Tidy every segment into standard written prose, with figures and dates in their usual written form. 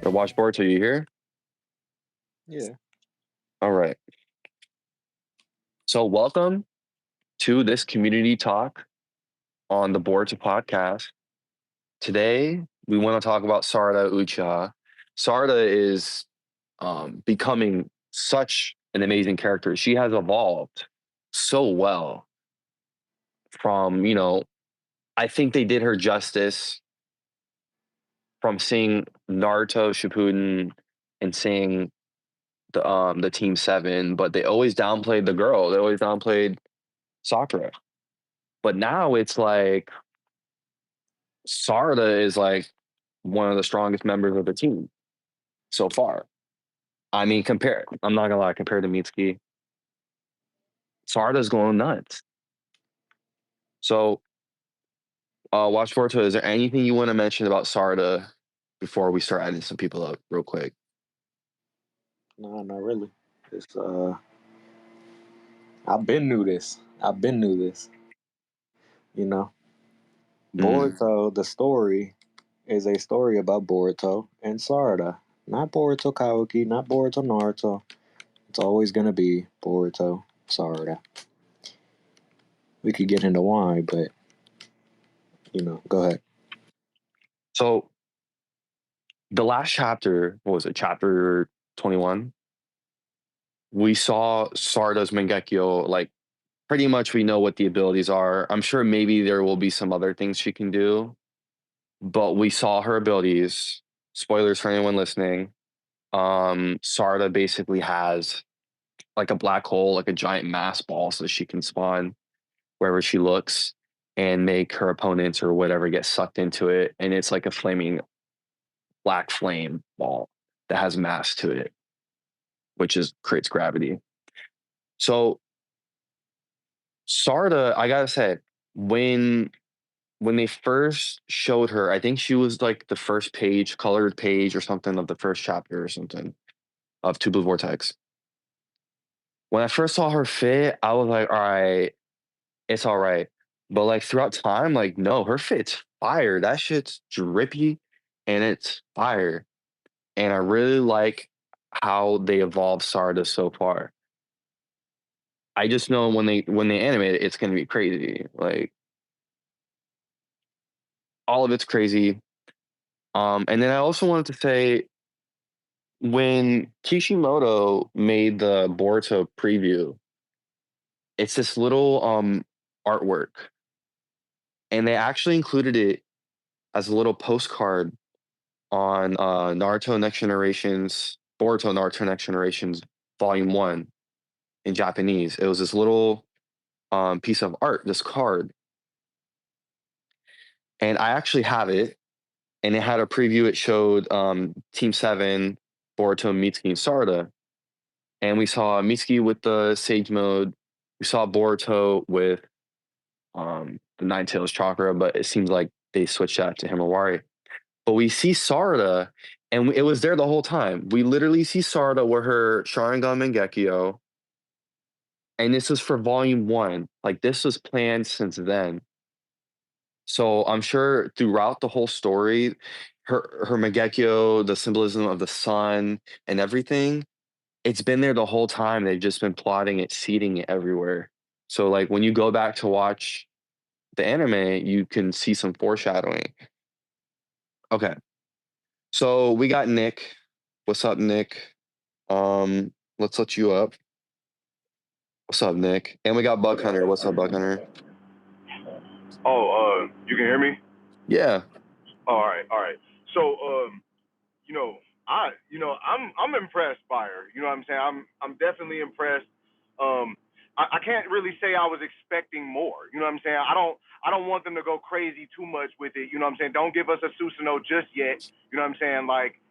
Or watch Boruto, you here? Yeah. All right. So welcome to this community talk on the Boruto podcast. Today we want to talk about Sarada Uchiha. Sarada is becoming such an amazing character. She has evolved so well from, I think they did her justice from seeing Naruto Shippuden and seeing the Team Seven, but they always downplayed the girl. They always downplayed Sakura. But now it's like Sarda is like one of the strongest members of the team so far. I mean, I'm not gonna lie, compared to Mitsuki, Sarda's going nuts. So, Watch Forto, is there anything you want to mention about Sarda before we start adding some people up real quick? No, not really. It's I've been knew this. You know, Mm. Boruto. The story is a story about Boruto and Sarada, not Boruto Kawaki, not Boruto Naruto. It's always gonna be Boruto Sarada. We could get into why, but go ahead. So, the last chapter, what was it, chapter 21? We saw Sarda's Mangekyo, like, pretty much we know what the abilities are. I'm sure maybe there will be some other things she can do, but we saw her abilities. Spoilers for anyone listening. Sarda basically has like a black hole, like a giant mass ball, so she can spawn wherever she looks and make her opponents or whatever get sucked into it. And it's like a flaming black flame ball that has mass to it, which is creates gravity. So Sarda, I gotta say, when when they first showed her, I think she was like the first page, colored page or something of the first chapter or something of Two Blue Vortex. When I first saw her fit, I was like, all right, it's all right. But like throughout time, like, no, her fit's fire. That shit's drippy and it's fire. And I really like how they evolved Sarda so far. I just know when they animate it, it's gonna be crazy. Like all of it's crazy. And then I also wanted to say when Kishimoto made the Boruto preview, it's this little artwork, and they actually included it as a little postcard on Boruto Naruto Next Generations Volume One in Japanese. It was this little piece of art, this card, and I actually have it. And it had a preview. It showed Team Seven, Boruto, Mitsuki, and Sarada. And we saw Mitsuki with the Sage Mode. We saw Boruto with the Nine Tails Chakra, but it seems like they switched that to Himawari. But we see Sarada, and it was there the whole time. We literally see Sarada with her Sharingan Mangekyo, and this is for Volume 1. Like, this was planned since then. So I'm sure throughout the whole story, her Mangekyo, the symbolism of the sun and everything, it's been there the whole time. They've just been plotting it, seeding it everywhere. So like when you go back to watch the anime, you can see some foreshadowing. Okay. So we got Nick. What's up, Nick? Let's let you up. What's up, Nick? And we got Bug Hunter. What's up, Bug Hunter? Oh, you can hear me? Yeah. All right, all right. So, I'm impressed by her. You know what I'm saying? I'm definitely impressed. I can't really say I was expecting more. You know what I'm saying? I don't want them to go crazy too much with it. You know what I'm saying? Don't give us a Susanoo just yet. You know what I'm saying? Like,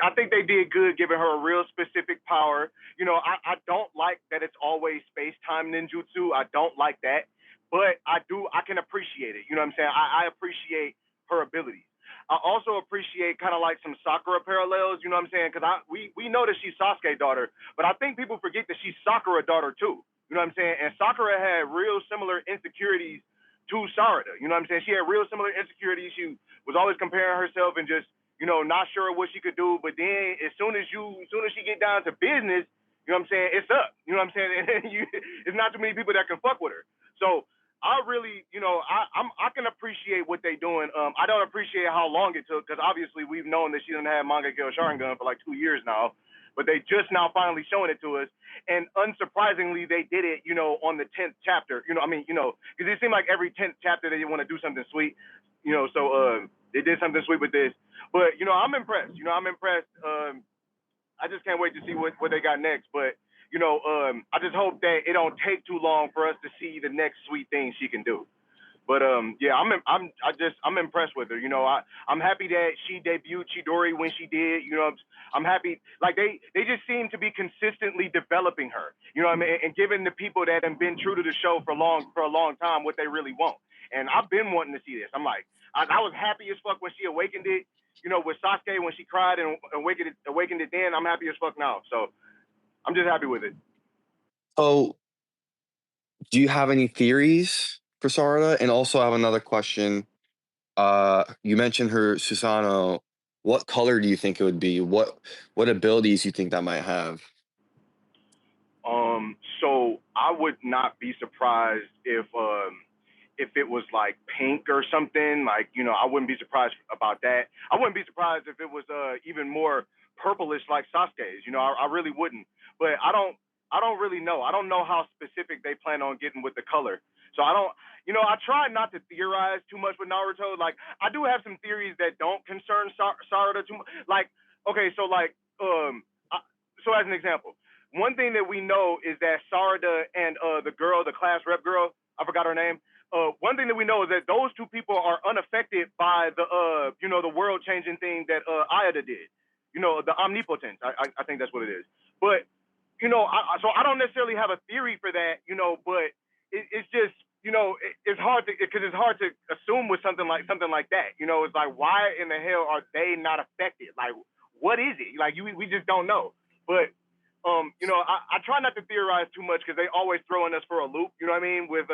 I think they did good giving her a real specific power. I don't like that it's always space time ninjutsu. I don't like that, but I can appreciate it. You know what I'm saying? I appreciate her abilities. I also appreciate kind of like some Sakura parallels, you know what I'm saying? Because we know that she's Sasuke's daughter, but I think people forget that she's Sakura's daughter too. You know what I'm saying? And Sakura had real similar insecurities to Sarada. You know what I'm saying? She had real similar insecurities. She was always comparing herself and just, not sure what she could do. But then as soon as she get down to business, you know what I'm saying, it's up. You know what I'm saying? And it's not too many people that can fuck with her. So I really, I can appreciate what they doing. I don't appreciate how long it took because obviously we've known that she didn't have Mangekyo Sharingan for like 2 years now, but they just now finally showing it to us. And unsurprisingly, they did it, on the 10th chapter. Because it seemed like every 10th chapter they want to do something sweet, So they did something sweet with this. But I'm impressed. I'm impressed. I just can't wait to see what they got next. But I just hope that it don't take too long for us to see the next sweet thing she can do. But yeah, I'm impressed with her. I'm happy that she debuted Chidori when she did. I'm happy. Like they just seem to be consistently developing her. You know what I mean? And giving the people that have been true to the show for a long time what they really want. And I've been wanting to see this. I'm like, I was happy as fuck when she awakened it. With Sasuke when she cried and awakened it then. I'm happy as fuck now. So I'm just happy with it. So, do you have any theories for Sarada? And also, I have another question. You mentioned her Susanoo. What color do you think it would be? What abilities you think that might have? So I would not be surprised if it was like pink or something. Like, I wouldn't be surprised about that. I wouldn't be surprised if it was even more purplish like Sasuke's. I really wouldn't. But I don't really know. I don't know how specific they plan on getting with the color. So I don't, I try not to theorize too much with Naruto. Like, I do have some theories that don't concern Sarada too much. Like, okay, so like, so as an example, one thing that we know is that Sarada and the class rep girl, I forgot her name. One thing that we know is that those two people are unaffected by the world changing thing that Ayada did. The omnipotence. I think that's what it is. But so I don't necessarily have a theory for that. But it's just it's hard to assume with something like that. It's like, why in the hell are they not affected? Like, what is it? Like, we just don't know. But I try not to theorize too much because they always throwing us for a loop. You know what I mean? With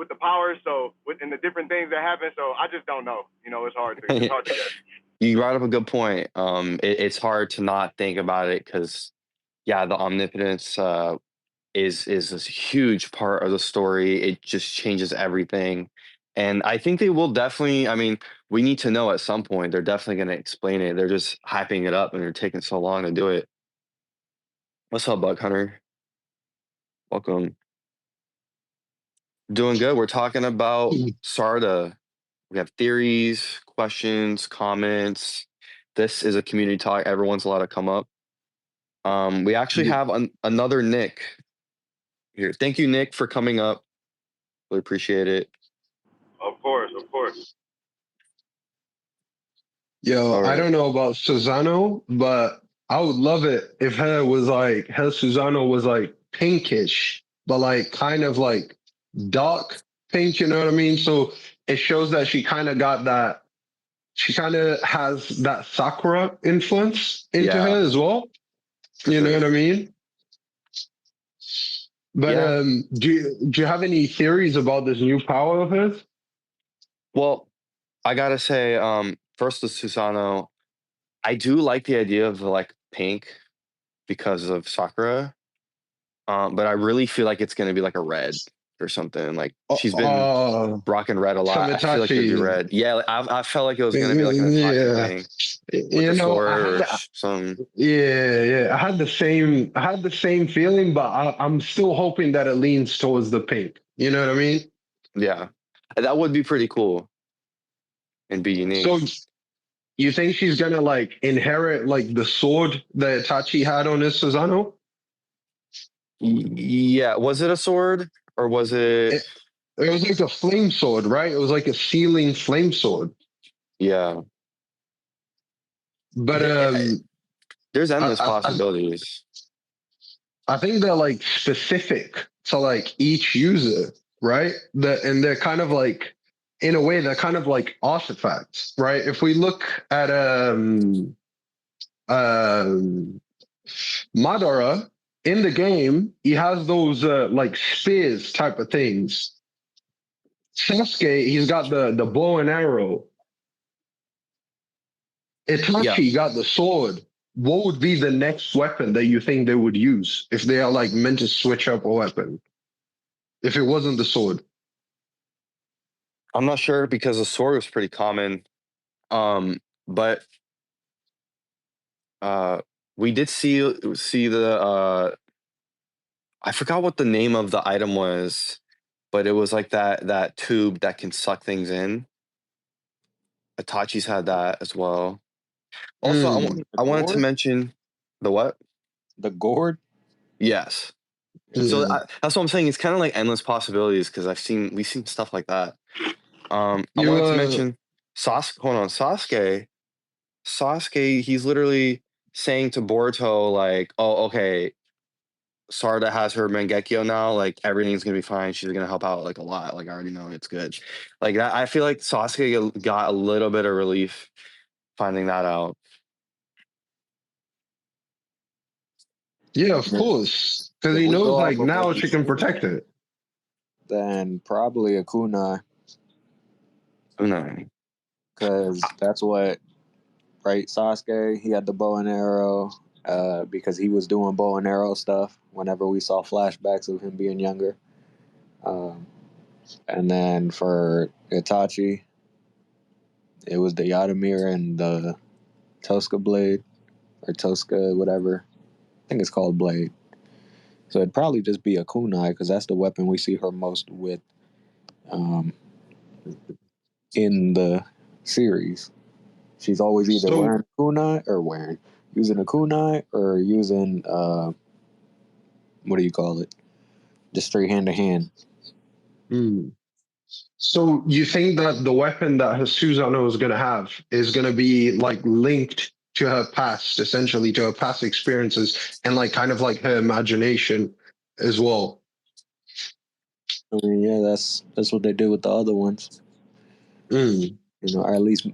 the powers, and the different things that happen. So I just don't know. It's hard to guess. You brought up a good point. It's hard to not think about it because, yeah, the omnipotence is a huge part of the story. It just changes everything. And I think they will definitely, I mean, we need to know at some point. They're definitely going to explain it. They're just hyping it up and they're taking so long to do it. What's up, Buck Hunter? Welcome. Doing good. We're talking about Sarda. We have theories, questions, comments. This is a community talk. Everyone's allowed to come up. We actually have another Nick here. Thank you, Nick, for coming up. Really appreciate it. Of course. Yo, right. I don't know about Susanoo, but I would love it if her Susanoo was like pinkish, but like kind of like dark pink, you know what I mean? So it shows that she kind of has that Sakura influence into her as well. You know what I mean? But do you have any theories about this new power of hers? Well, I gotta say, first with Susanoo, I do like the idea of like pink because of Sakura. But I really feel like it's gonna be like a red or something. Like she's been rocking red a lot. I feel like it'd be red. Yeah, like, I felt like it was gonna be like an Itachi thing with the sword or some. Yeah. I had the same feeling, but I'm still hoping that it leans towards the pink. You know what I mean? Yeah, that would be pretty cool and be unique. So you think she's gonna like inherit like the sword that Itachi had on his Susanoo? Yeah, was it a sword or was it? It was like a flame sword, right? It was like a sealing flame sword. Yeah, but there's endless possibilities. I think they're like specific to like each user, right? And they're kind of like, in a way, they're kind of like artifacts, right? If we look at Madara in the game, he has those like spears type of things. Sasuke, he's got the bow and arrow. Yeah, Itachi got the sword. What would be the next weapon that you think they would use if they are like meant to switch up a weapon? If it wasn't the sword. I'm not sure because the sword was pretty common. But uh, we did see the I forgot what the name of the item was, but it was like that tube that can suck things in. Itachi's had that as well. Also, Mm, The I wanted to gourd? mention the what? The gourd? Yes. So mm. that's what I'm saying. It's kind of like endless possibilities because we've seen stuff like that. I You wanted to mention Hold on, Sasuke. Sasuke, he's literally saying to Boruto like, "Oh, okay, Sarada has her Mangekyo now. Like everything's gonna be fine. She's gonna help out like a lot. Like I already know it's good. Like that. I feel like Sasuke got a little bit of relief finding that out. yeah, of course. Because If he we knows go off like of what now we've she can seen, protect it. then probably a kunai, No. because that's what, right? Sasuke, he had the bow and arrow, because he was doing bow and arrow stuff whenever we saw flashbacks of him being younger. Um, and then for Itachi, it was the Yadomir and the Tosca blade, or Tosca, whatever. I think it's called blade. So it'd probably just be a kunai, because that's the weapon we see her most with, um, in the series. She's always either So wearing a kunai or using a kunai or using, what do you call it? Just straight hand to hand. mm. So you think that the weapon that Susanoo is gonna have is gonna be like linked to her past, essentially to her past experiences and like kind of like her imagination as well. I mean, yeah, that's what they did with the other ones. Mm. Or at least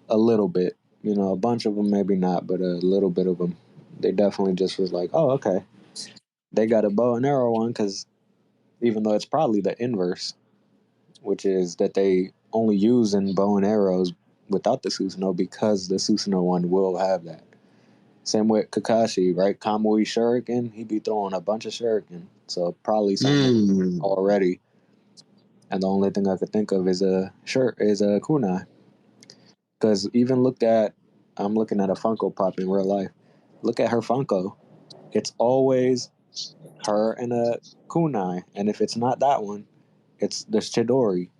a little bit. A bunch of them maybe not, but a little bit of them. They definitely just was like, oh, okay. They got a bow and arrow one, because even though it's probably the inverse, which is that they only use in bow and arrows without the Susanoo, because the Susanoo one will have that. Same with Kakashi, right? Kamui Shuriken, he be throwing a bunch of Shuriken, so probably something Mm. already. And the only thing I could think of is a kunai. Because even I'm looking at a Funko Pop in real life. Look at her Funko. It's always her and a kunai, and if it's not that one, it's the Chidori.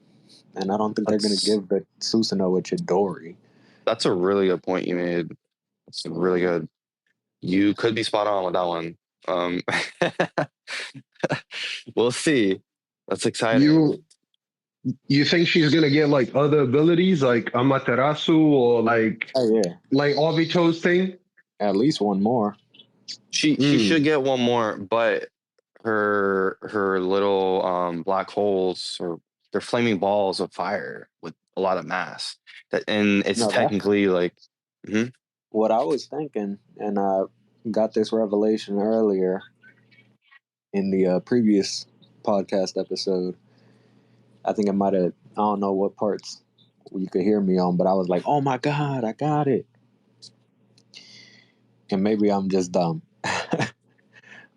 And I don't think they're gonna That's give the Susanoo a Chidori. that's a really good point you made. It's really good. You could be spot on with that one. Um, we'll see. That's exciting. You you think she's gonna get like other abilities like Amaterasu or Oh yeah, like Obito's thing? at least one more. She Mm. should get one more, but her little black holes or they're flaming balls of fire with a lot of mass. And it's No, that's technically like mhm. what I was thinking, and I got this revelation earlier in the previous podcast episode. I think it might have. I don't know what parts you could hear me on, but I was like, "Oh my god, I got it!" And maybe I'm just dumb,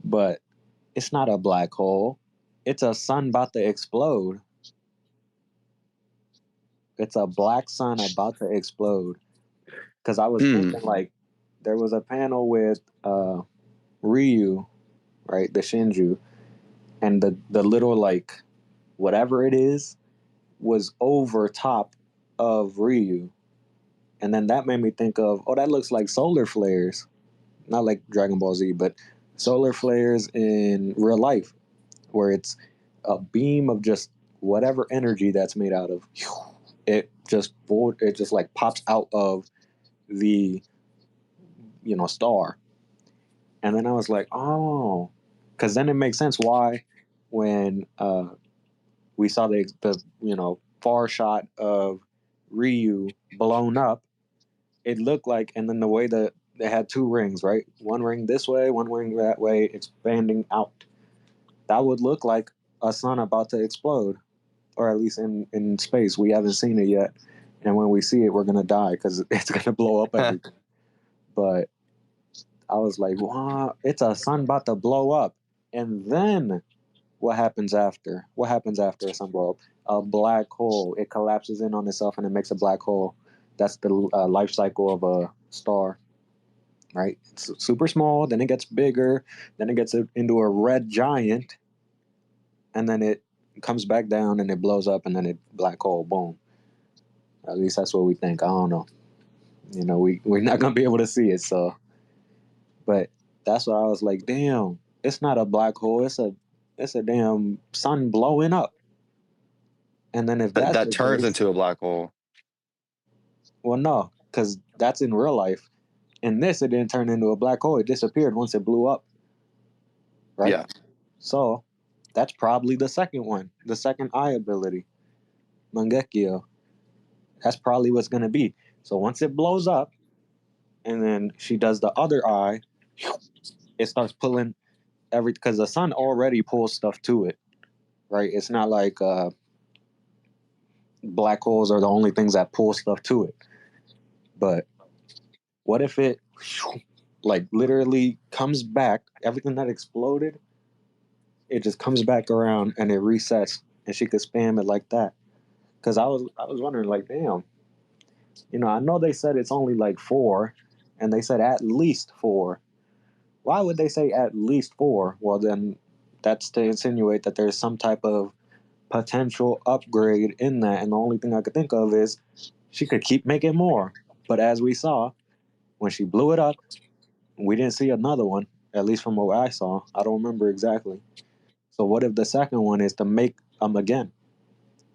but it's not a black hole. It's a sun about to explode. It's a black sun about to explode. Because I was Hmm. thinking, like, there was a panel with Ryu, right, the Shinju, and the little, like, whatever it is was over top of Ryu. And then that made me think of, oh, that looks like solar flares. Not like Dragon Ball Z, but solar flares in real life, where it's a beam of just whatever energy that's made out of. It just like pops out of the star. And then I was like, oh, because then it makes sense why when we saw the far shot of Ryu blown up, it looked like, and then the way that they had two rings, right? One ring this way, one ring that way, expanding out. That would look like a sun about to explode, or at least in space. We haven't seen it yet, and when we see it, we're gonna die because it's gonna blow up everything. But I was like, wow, it's a sun about to blow up, and then what happens after? What happens after a sun blow up? A black hole. It collapses in on itself and it makes a black hole. That's the life cycle of a star, right? It's super small, then it gets bigger, then it gets into a red giant, and then it comes back down and it blows up, and then it black hole. Boom. At least that's what we think. I don't know. We're not gonna be able to see it, so. But that's what I was like. Damn, it's not a black hole. It's a damn sun blowing up. And then if that's That the turns case, into a black hole. well, no, because that's in real life. In this, it didn't turn into a black hole. It disappeared once it blew up, right? Yeah. So that's probably the second one, the second eye ability, Mangekyo. That's probably what's gonna be. So once it blows up, and then she does the other eye, it starts pulling because the sun already pulls stuff to it, right? It's not like black holes are the only things that pull stuff to it. But what if it like literally comes back, everything that exploded, it just comes back around and it resets, and she could spam it like that. Because I was wondering, like, damn, I know they said it's only like 4, and they said at least 4. Why would they say at least 4? Well, then that's to insinuate that there's some type of potential upgrade in that, and the only thing I could think of is she could keep making more. But as we saw, when she blew it up, we didn't see another one, at least from what I saw. I don't remember exactly. So what if the second one is to make them again,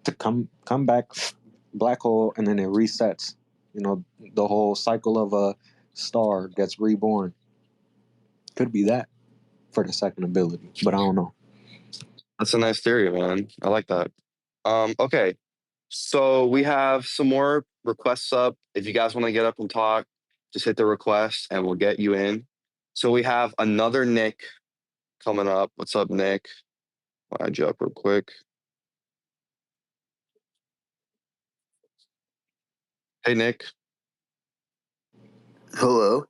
to come back, black hole, and then it resets? The whole cycle of a star gets reborn. Could be that for the second ability, but I don't know. That's a nice theory, man. I like that. Okay. So we have some more requests up. If you guys want to get up and talk, just hit the request and we'll get you in. So we have another Nick coming up. What's up, Nick? I'll add you up real quick. Hey, Nick. Hello.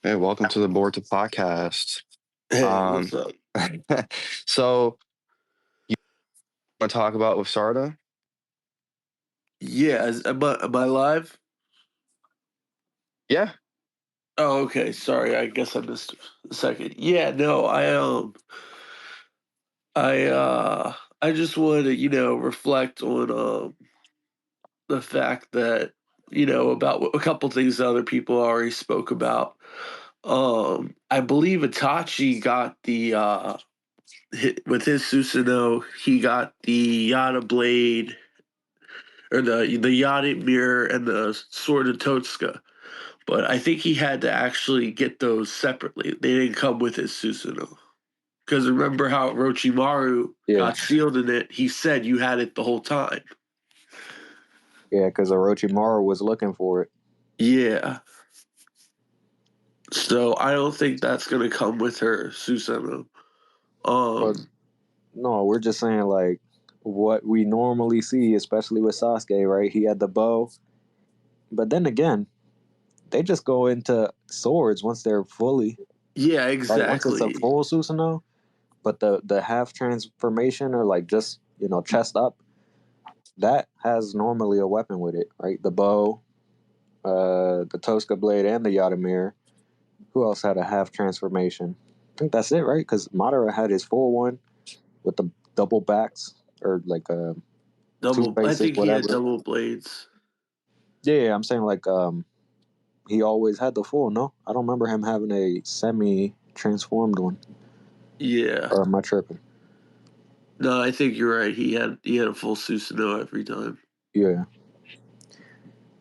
Hey, welcome to the Board to Podcast. Hey, what's up? So you want to talk about with Sarada? Yeah, am I live? Yeah. Oh, okay. Sorry, I guess I missed a second. Yeah, no, I just wanted to, reflect on the fact that, about a couple things that other people already spoke about. I believe Itachi got the with his Susanoo, he got the Yada blade or the Yada mirror and the sword of Totsuka. But I think he had to actually get those separately. They didn't come with his Susanoo. Because remember how Orochimaru got sealed in it? He said you had it the whole time. Yeah, because Orochimaru was looking for it. Yeah. So I don't think that's going to come with her Susanoo. No, we're just saying, like, what we normally see, especially with Sasuke, right? He had the bow. But then again, they just go into swords once they're fully. Yeah, Right? Once it's a exactly. full Susanoo, but the half transformation or like just, chest up, that has normally a weapon with it, right? The bow, the Tosca blade, and the Yatamir. Who else had a half transformation? I think that's it, right? Because Madara had his full one with the double backs or like two I faces, think he had whatever. double blades. Yeah, I'm saying like he always had the full. No, I don't remember him having a semi transformed one. Yeah. Or am I tripping? No, I think you're right. He had a full Susanoo every time. Yeah.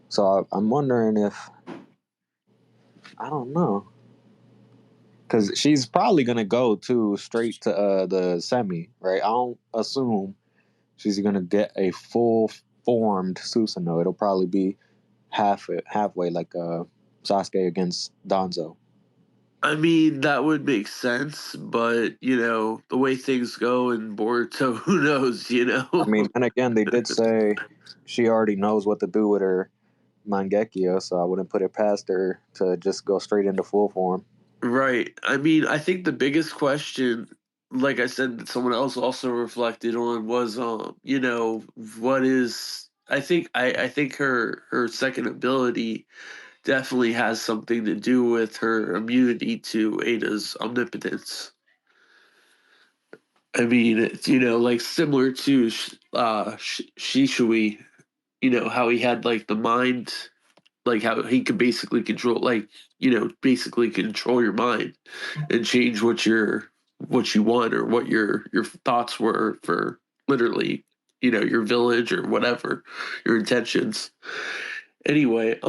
So I'm wondering if I don't know, because she's probably gonna go straight to the semi, right? I don't assume she's gonna get a full formed Susanoo. It'll probably be halfway, like Sasuke against Danzo. I mean, that would make sense, but the way things go in Boruto, who knows, I mean, and again, they did say she already knows what to do with her Mangekyo, so I wouldn't put it past her to just go straight into full form. Right. I mean, I think the biggest question, like I said, that someone else also reflected on was, what is? I think her second ability definitely has something to do with her immunity to Ada's omnipotence. I mean, it's, like similar to Shishui, how he had like the mind, like how he could basically control, like, basically control your mind and change what you want or what your thoughts were for literally, your village or whatever, your intentions. Anyway,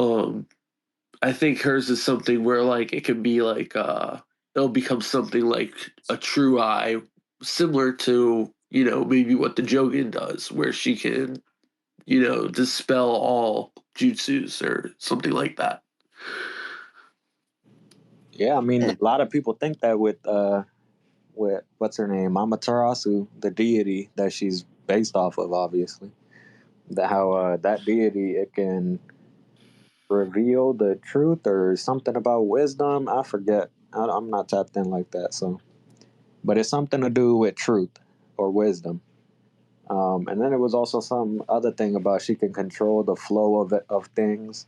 I think hers is something where like it can be like it'll become something like a true eye, similar to maybe what the Jogan does, where she can dispel all jutsus or something like that. Yeah, I mean, a lot of people think that with what's her name, Amaterasu, the deity that she's based off of, obviously, that how that deity it can reveal the truth or something about wisdom. I forget. I'm not tapped in like that, so but it's something to do with truth or wisdom. And then it was also some other thing about she can control the flow of things,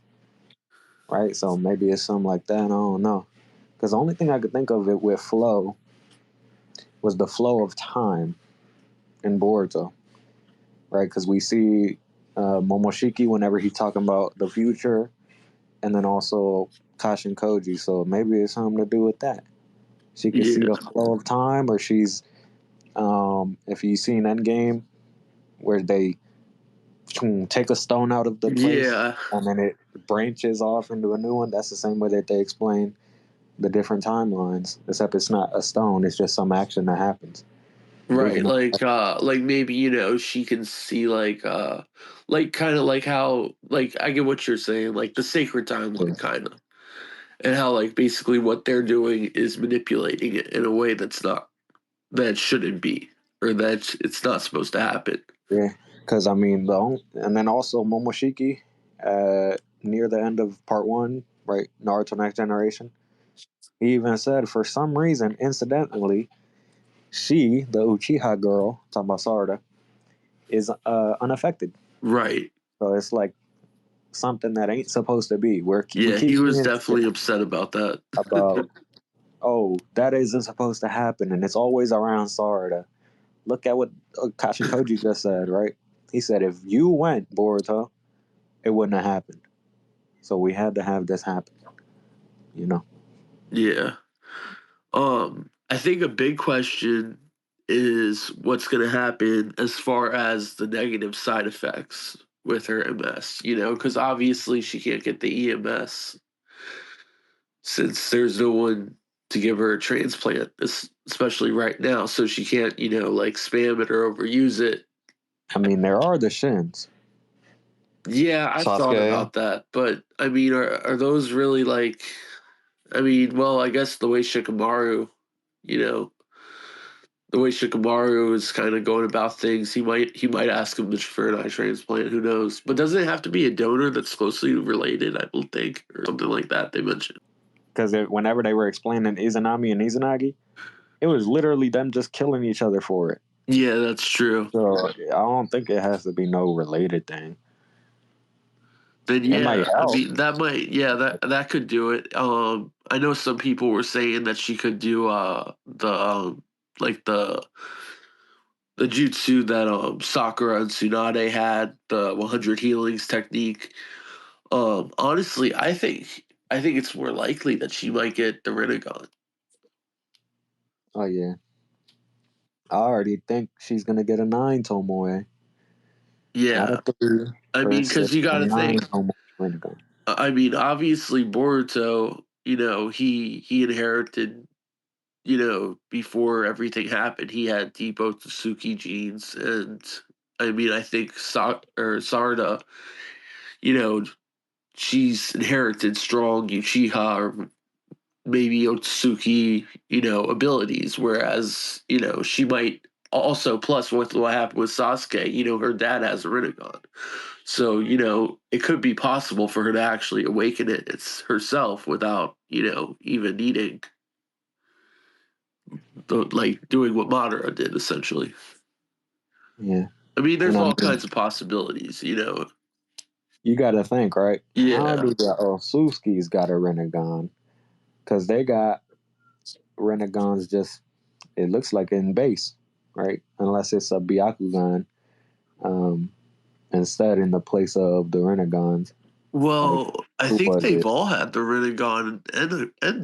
right? So maybe it's something like that. I don't know. Because the only thing I could think of it with flow was the flow of time in Boruto, right? Because we see Momoshiki whenever he's talking about the future, and then also Kashin Koji. So maybe it's something to do with that. She could see Yeah, the flow of time, or she's if you've seen Endgame, where they take a stone out of the place yeah, and then it branches off into a new one. That's the same way that they explain the different timelines, except it's not a stone, it's just some action that happens. There's right. no Like maybe she can see like kind of like how, like, I get what you're saying, like the sacred timeline kind of, and how like basically what they're doing is manipulating it in a way that shouldn't be, or that it's not supposed to happen. yeah, because I mean and then also Momoshiki near the end of part one, right, Naruto Next Generation, he even said for some reason, incidentally, she, the Uchiha girl, talking about Sarada, is unaffected. Right. So it's like something that ain't supposed to be. We Yeah, keep he was hearing shit definitely upset about that. about, oh, that isn't supposed to happen, and it's always around Sarada. Look at what Kashin Koji just said, right? He said, if you went, Boruto, it wouldn't have happened. So we had to have this happen, you know? Yeah. I think a big question is what's going to happen as far as the negative side effects with her MS, because obviously she can't get the EMS since there's no one to give her a transplant, especially right now. So she can't, like spam it or overuse it. I mean, there are the shins. Yeah, I've thought Sasuke. about that, but I mean, are those really like? I mean, well, I guess you know, the way Shikamaru is kind of going about things, he might ask him for an eye transplant. Who knows? But doesn't it have to be a donor that's closely related? I will think, or something like that. They mentioned. Because whenever they were explaining Izanami and Izanagi, it was literally them just killing each other for it. Yeah, that's true. So I don't think it has to be no related thing. Then It might yeah, I help. mean that might, yeah, that could do it. I know some people were saying that she could do the like the jutsu that Sakura and Tsunade had, the 100 healings technique. Honestly, I think it's more likely that she might get the Rinnegan. Oh, yeah. I already think she's going to get a 9 Tomoe. Not Yeah, a 3 I or a mean, because 6, you got a to 9 think. Tomoe Rinnegan. I mean, obviously Boruto, he inherited, before everything happened, he had deep Otsutsuki genes, and I mean, I think Sarda, you know, she's inherited strong Uchiha or maybe Otsutsuki, abilities, whereas, she might also, plus with what happened with Sasuke, her dad has a Rinnegan. So, it could be possible for her to actually awaken it herself without, even needing, doing what Madara did, essentially. Yeah. I mean, there's all kinds of possibilities, You got to think, right? Yeah. How do the Otsutskis got a Rinnegan? Because they got Rinnegans just, it looks like in base, right? Unless it's a Byakugan instead in the place of the Rinnegans. Well, I think they've it? all had the Rinnegan and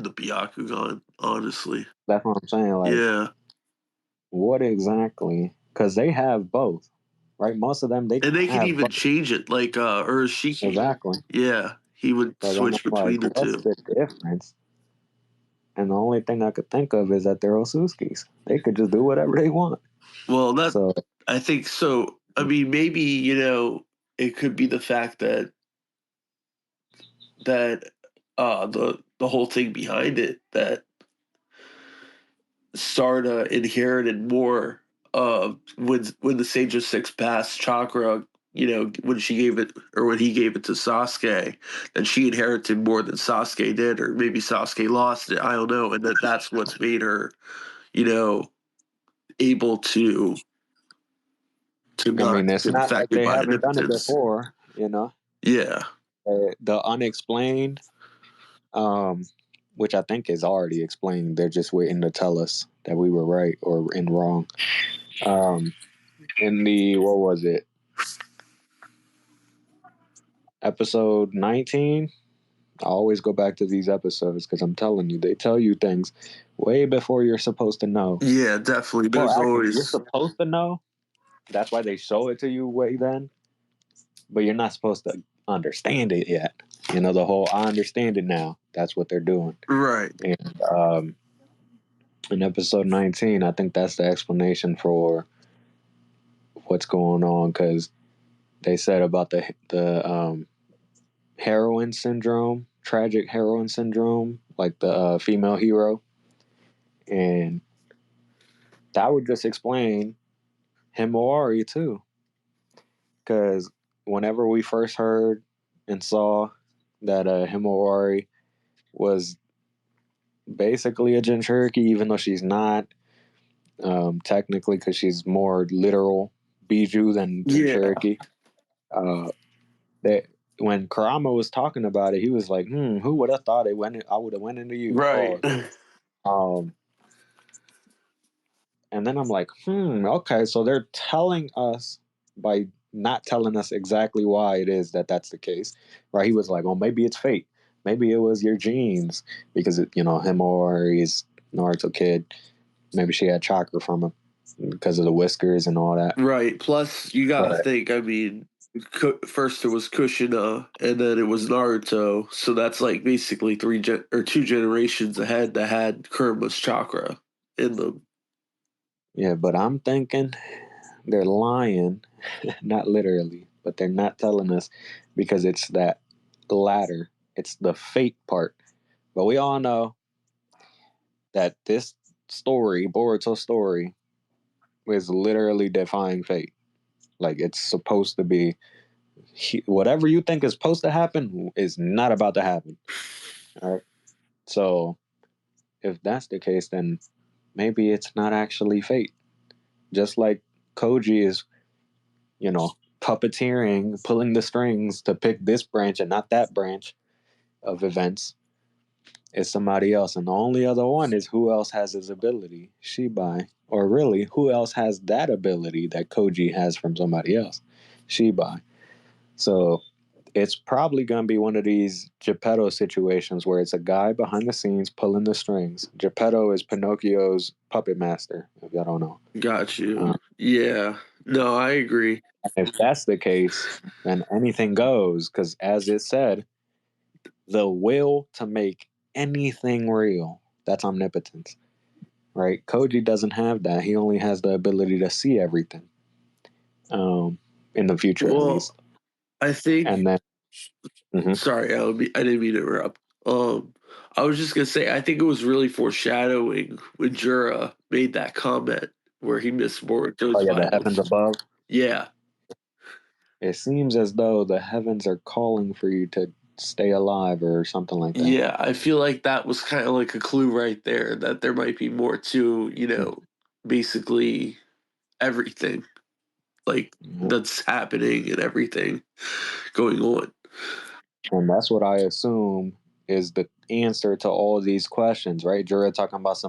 the Byakugan, honestly. That's what I'm saying. Like, Yeah. what exactly? Because they have both, right? Most of them, they And they can have even both. change it, like Urashiki. Exactly. Yeah, he would So then switch I'm like, between the what's two. the difference? And the only thing I could think of is that they're Otsutskis. They could just do whatever they want. Well, So I think so. I mean, maybe, it could be the fact that the whole thing behind it, that Sarda inherited more when the Sage of Six passed chakra, when she gave it, or when he gave it to Sasuke, that she inherited more than Sasuke did, or maybe Sasuke lost it. I don't know, and that's what's made her, able to not it's get not like affected they by haven't done it omnipotence. before, Yeah. The unexplained, which I think is already explained. They're just waiting to tell us that we were right or in wrong. In the, what was it? Episode 19. I always go back to these episodes because I'm telling you, they tell you things way before you're supposed to know. Yeah, definitely. Well, There's actually, you're always supposed to know. That's why they show it to you way then. But you're not supposed to understand it yet. The whole I understand it now. That's what they're doing. right. And in episode 19, I think that's the explanation for what's going on, because they said about the heroine syndrome, tragic heroine syndrome, like the female hero, and that would just explain Himawari too, because whenever we first heard and saw that Himawari was basically a Jinchuriki, even though she's not technically, because she's more literal Biju than Jinchuriki. That when Karama was talking about it, he was like, who would have thought I would have went into you. Right. And then I'm like, okay, so they're telling us by not telling us exactly why it is that that's the case, right? He was like, well, maybe it's fate. Maybe it was your genes because, him or his Naruto kid, maybe she had chakra from him because of the whiskers and all that. Right. Plus, you gotta think. I mean, first it was Kushina, and then it was Naruto. So that's like basically 2 generations ahead that had Kurama's chakra in them. Yeah, but I'm thinking they're lying, not literally, but they're not telling us because it's that latter. It's the fate part. But we all know that this story, Boruto's story, is literally defying fate. Like, it's supposed to be whatever you think is supposed to happen is not about to happen. All right. So if that's the case, then maybe it's not actually fate. Just like Koji is, puppeteering, pulling the strings to pick this branch and not that branch of events, is somebody else. And the only other one is who else has his ability, Shibai. Or really, who else has that ability that Koji has from somebody else, Shibai. So it's probably going to be one of these Geppetto situations where it's a guy behind the scenes pulling the strings. Geppetto is Pinocchio's puppet master, if y'all don't know. Got you. Yeah. No, I agree. If that's the case, then anything goes, because as it said, the will to make anything real, that's omnipotence, right? Koji doesn't have that. He only has the ability to see everything, in the future at least. I think. And then, Sorry, I didn't mean to interrupt. I was just gonna say, I think it was really foreshadowing when Jura made that comment where he missed Oh Boruto's yeah, the heavens finals. above. Yeah. It seems as though the heavens are calling for you to stay alive or something like that. Yeah, I feel like that was kind of like a clue right there that there might be more to, basically everything like that's happening and everything going on. And that's what I assume is the answer to all of these questions, right? Jura talking about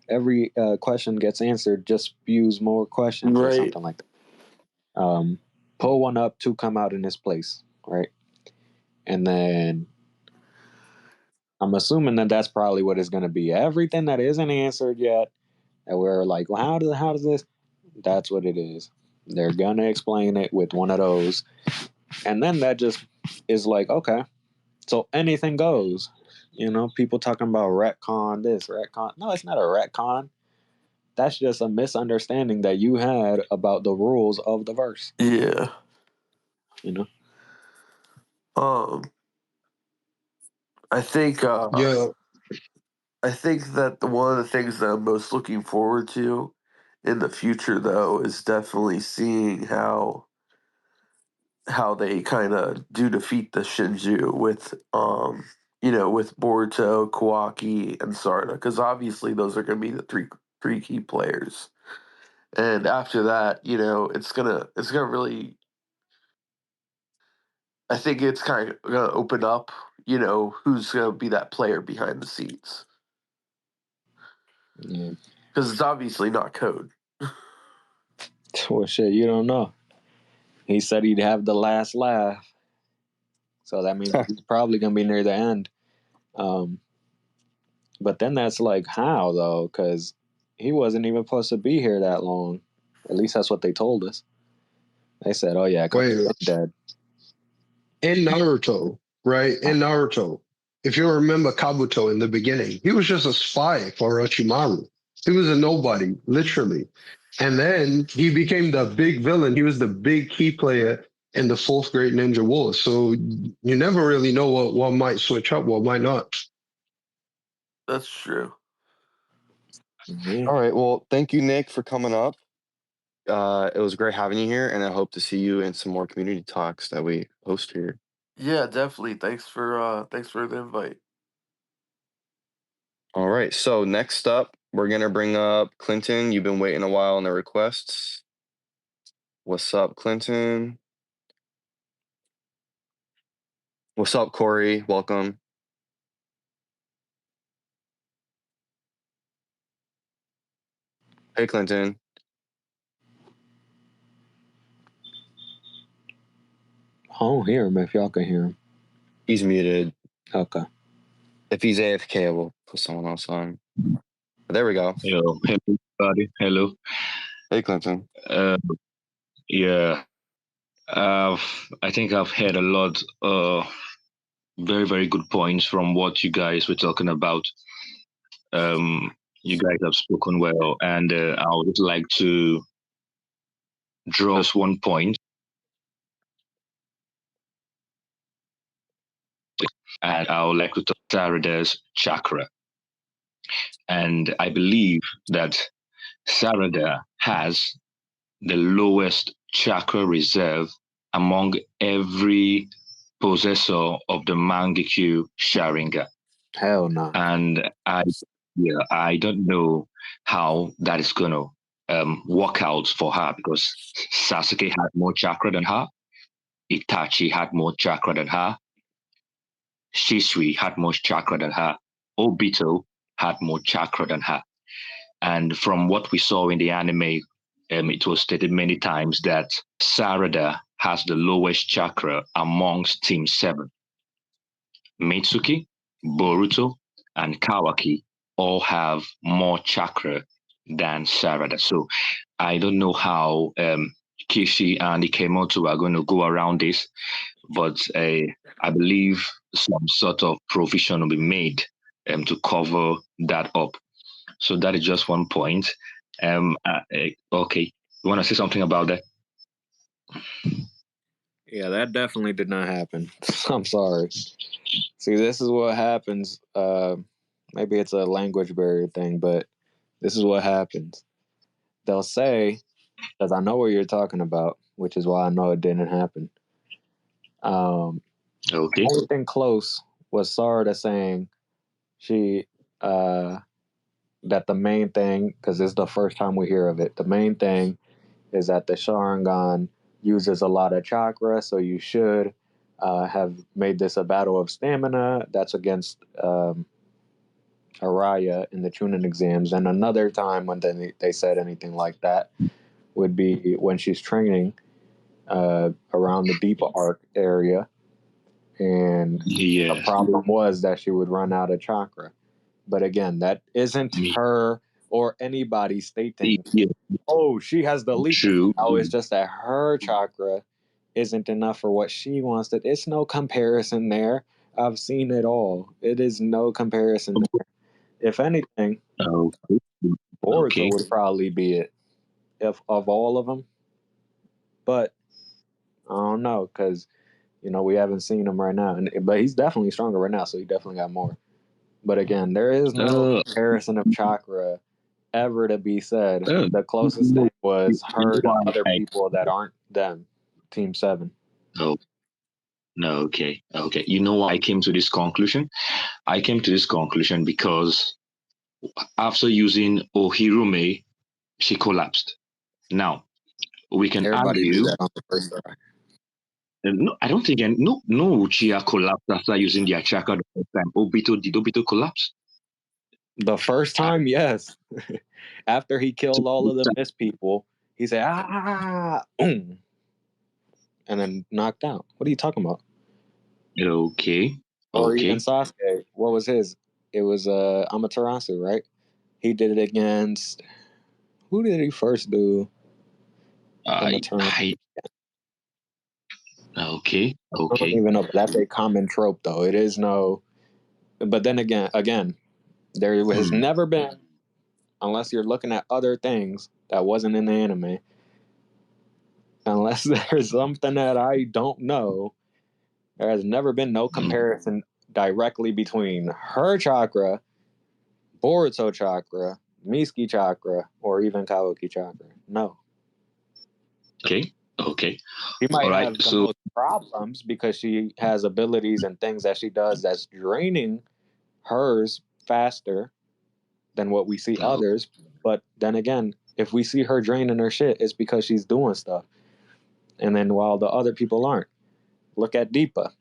every question gets answered, just spews more questions or Right. something like that. Pull one up, two come out in his place, right? And then I'm assuming that that's probably what it's going to be. Everything that isn't answered yet, and we're like, well, how does this? That's what it is. They're gonna explain it with one of those, and then that just is like, okay, so anything goes. People talking about retcon this, retcon. No, it's not a retcon. That's just a misunderstanding that you had about the rules of the verse. Yeah. You know. I think Yeah. I think that one of the things that I'm most looking forward to in the future, though, is definitely seeing how they kind of do defeat the Shinju with with Boruto, Kawaki, and Sarada, because obviously those are going to be the three key players. And after that, it's gonna really. I think it's kind of gonna open up, who's gonna be that player behind the scenes, Yeah. because it's obviously not Code. Well, shit, you don't know. He said he'd have the last laugh, so that means he's probably gonna be near the end. But then that's like how though, because he wasn't even supposed to be here that long. At least that's what they told us. They said, "Oh yeah, because Wait, he's dead." in Naruto, right? In Naruto, if you remember Kabuto in the beginning, he was just a spy for Orochimaru. He was a nobody, literally. And then he became the big villain. He was the big key player in the fourth Great Ninja War. So you never really know what might switch up, what might not. That's true. Mm-hmm. All right. Well, thank you, Nick, for coming up. It was great having you here, and I hope to see you in some more community talks that we host here. Yeah, definitely. Thanks for the invite. All right. So next up, we're gonna bring up Clinton. You've been waiting a while on the requests. What's up, Clinton? What's up, Corey? Welcome. Hey, Clinton. I don't hear him. If y'all can hear him, He's muted. okay. If he's AFK, we'll put someone else on. But there we go. Hello, everybody. Hello. Hey, Clinton. Yeah, I think I've heard a lot, very, very good points from what you guys were talking about. You guys have spoken well, and I would like to draw just one point, and I would like to talk Sarada's chakra. And I believe that Sarada has the lowest chakra reserve among every possessor of the Mangekyo Sharingan. Hell no. And I don't know how that is going to work out for her, because Sasuke had more chakra than her, Itachi had more chakra than her, Shisui had more chakra than her, Obito had more chakra than her. And from what we saw in the anime, it was stated many times that Sarada has the lowest chakra amongst Team 7. Mitsuki, Boruto, and Kawaki all have more chakra than Sarada. So I don't know how Kishi and Ikemoto are going to go around this, but I believe some sort of provision will be made to cover that up. So that is just one point. Okay, you want to say something about that? Yeah, that definitely did not happen. I'm sorry. See, this is what happens. Maybe it's a language barrier thing, but this is what happens. they'll say, because I know what you're talking about, which is why I know it didn't happen. Okay. Only thing close was Sarada saying she that the main thing, because it's the first time we hear of it, the main thing is that the Sharingan uses a lot of chakra, so you should have made this a battle of stamina. That's against Araya in the Chunin exams. And another time when they said anything like that would be when she's training around the Deepa Arc area. And the problem was that she would run out of chakra. But again, that isn't her or anybody stating, oh, she has the leap. True. Oh, it's just that her chakra isn't enough for what she wants. That it's no comparison there. I've seen it all. It is no comparison there. If anything, Boruto would probably be it, if of all of them. But I don't know, because we haven't seen him right now, but he's definitely stronger right now, so he definitely got more. But again, there is no comparison of chakra ever to be said. The closest thing was her to other people that aren't them, Team 7. Oh, no, okay. You know why I came to this conclusion? I came to this conclusion because after using Ohirume, she collapsed. Now, we can Everybody argue. knew that on the first try. No, I don't think no Uchiha collapsed after using their chakra the first time. Did Obito collapse? The first time, yes. After he killed all of the mist people, he said, boom, and then knocked out. What are you talking about? Okay. Or even Sasuke, what was his? It was Amaterasu, right? He did it against, who did he first do? Amaterasu. Okay. I don't even know, but that's a common trope, though. It is no. But then again, there has never been, unless you're looking at other things that wasn't in the anime, unless there's something that I don't know, there has never been no comparison directly between her chakra, Boruto chakra, Mitsuki chakra, or even Kabuki chakra. No. Okay. She might have the most problems because she has abilities and things that she does that's draining hers faster than what we see others. But then again, if we see her draining her shit, it's because she's doing stuff. And then while the other people aren't. Look at Deepa,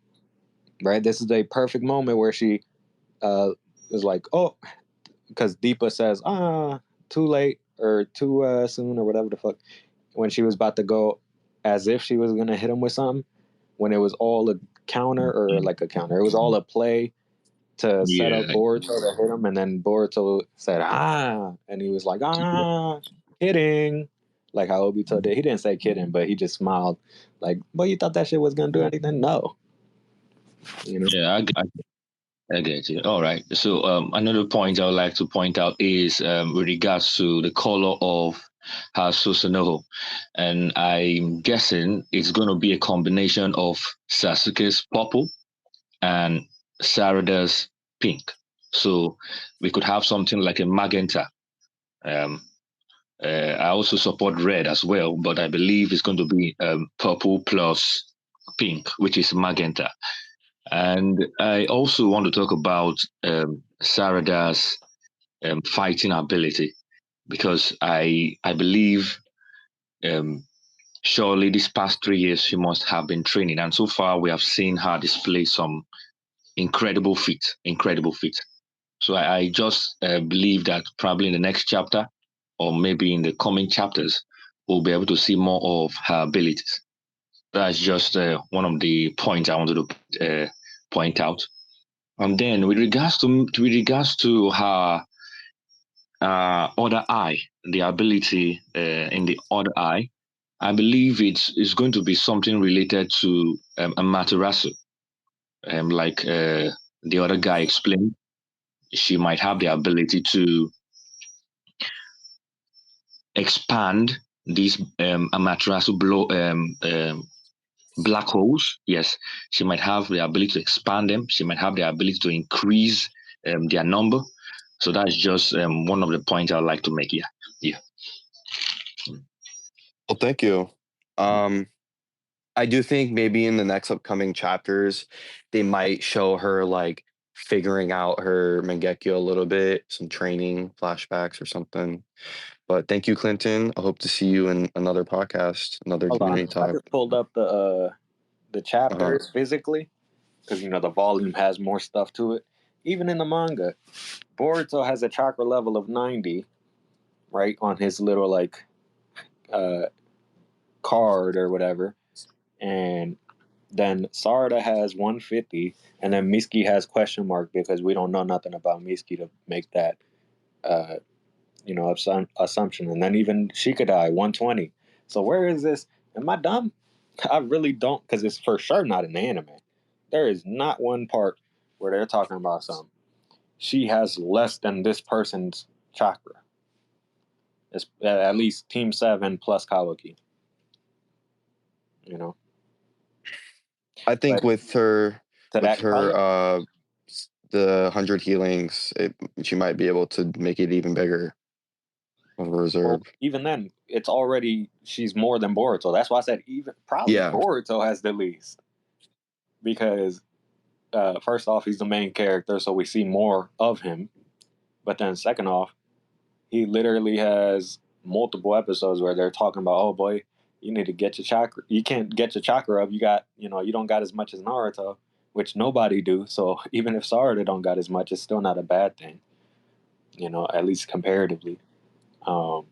right? This is a perfect moment where she is like, oh, because Deepa says, too late or too soon or whatever the fuck, when she was about to go as if she was going to hit him with something, when it was all a counter or like a counter. It was all a play to set up Boruto to hit him, and then Boruto said, and he was like, kidding. Like how Obito did. He didn't say kidding, but he just smiled. Like, well, you thought that shit was going to do anything? No. Yeah, I get you. All right. So another point I would like to point out is with regards to the color of her Susanoo. And I'm guessing it's going to be a combination of Sasuke's purple and Sarada's pink. So we could have something like a magenta. I also support red as well, but I believe it's going to be purple plus pink, which is magenta. And I also want to talk about Sarada's fighting ability, because I believe surely these past 3 years she must have been training, and so far we have seen her display some incredible feats. So I just believe that probably in the next chapter, or maybe in the coming chapters, we'll be able to see more of her abilities. That's just one of the points I wanted to point out. And then with regards to her other eye, the ability in the other eye, I believe it's going to be something related to Amaterasu. Like the other guy explained, she might have the ability to expand these Amaterasu black holes. Yes, she might have the ability to expand them. She might have the ability to increase their number. So that's just one of the points I'd like to make here. Yeah. Well, thank you. I do think maybe in the next upcoming chapters, they might show her like figuring out her Mangekyo a little bit, some training flashbacks or something. But thank you, Clinton. I hope to see you in another podcast, another Hold on, community I talk. just pulled up the Uh-huh. chapters physically because the volume has more stuff to it. Even in the manga, Boruto has a chakra level of 90, right, on his little like uh, card or whatever, and then Sarada has 150, and then Miski has question mark because we don't know nothing about Miski to make that uh, assumption. And then even Shikadai 120. So where is this? Am I dumb? I really don't, because it's for sure not an anime. There is not one part where they're talking about something. She has less than this person's chakra. It's at least Team 7 plus Kawaki. You know, I think but with her, to that color, the 100 healings, she might be able to make it even bigger of a well, reserve. even then, it's already she's more than Boruto. That's why I said even probably Yeah. Boruto has the least because first off, he's the main character, so we see more of him. But then second off, he literally has multiple episodes where they're talking about, oh boy, you need to get your chakra. You can't get your chakra up. You got, you don't got as much as Naruto, which nobody do. So even if Sarada don't got as much, it's still not a bad thing. At least comparatively. Um,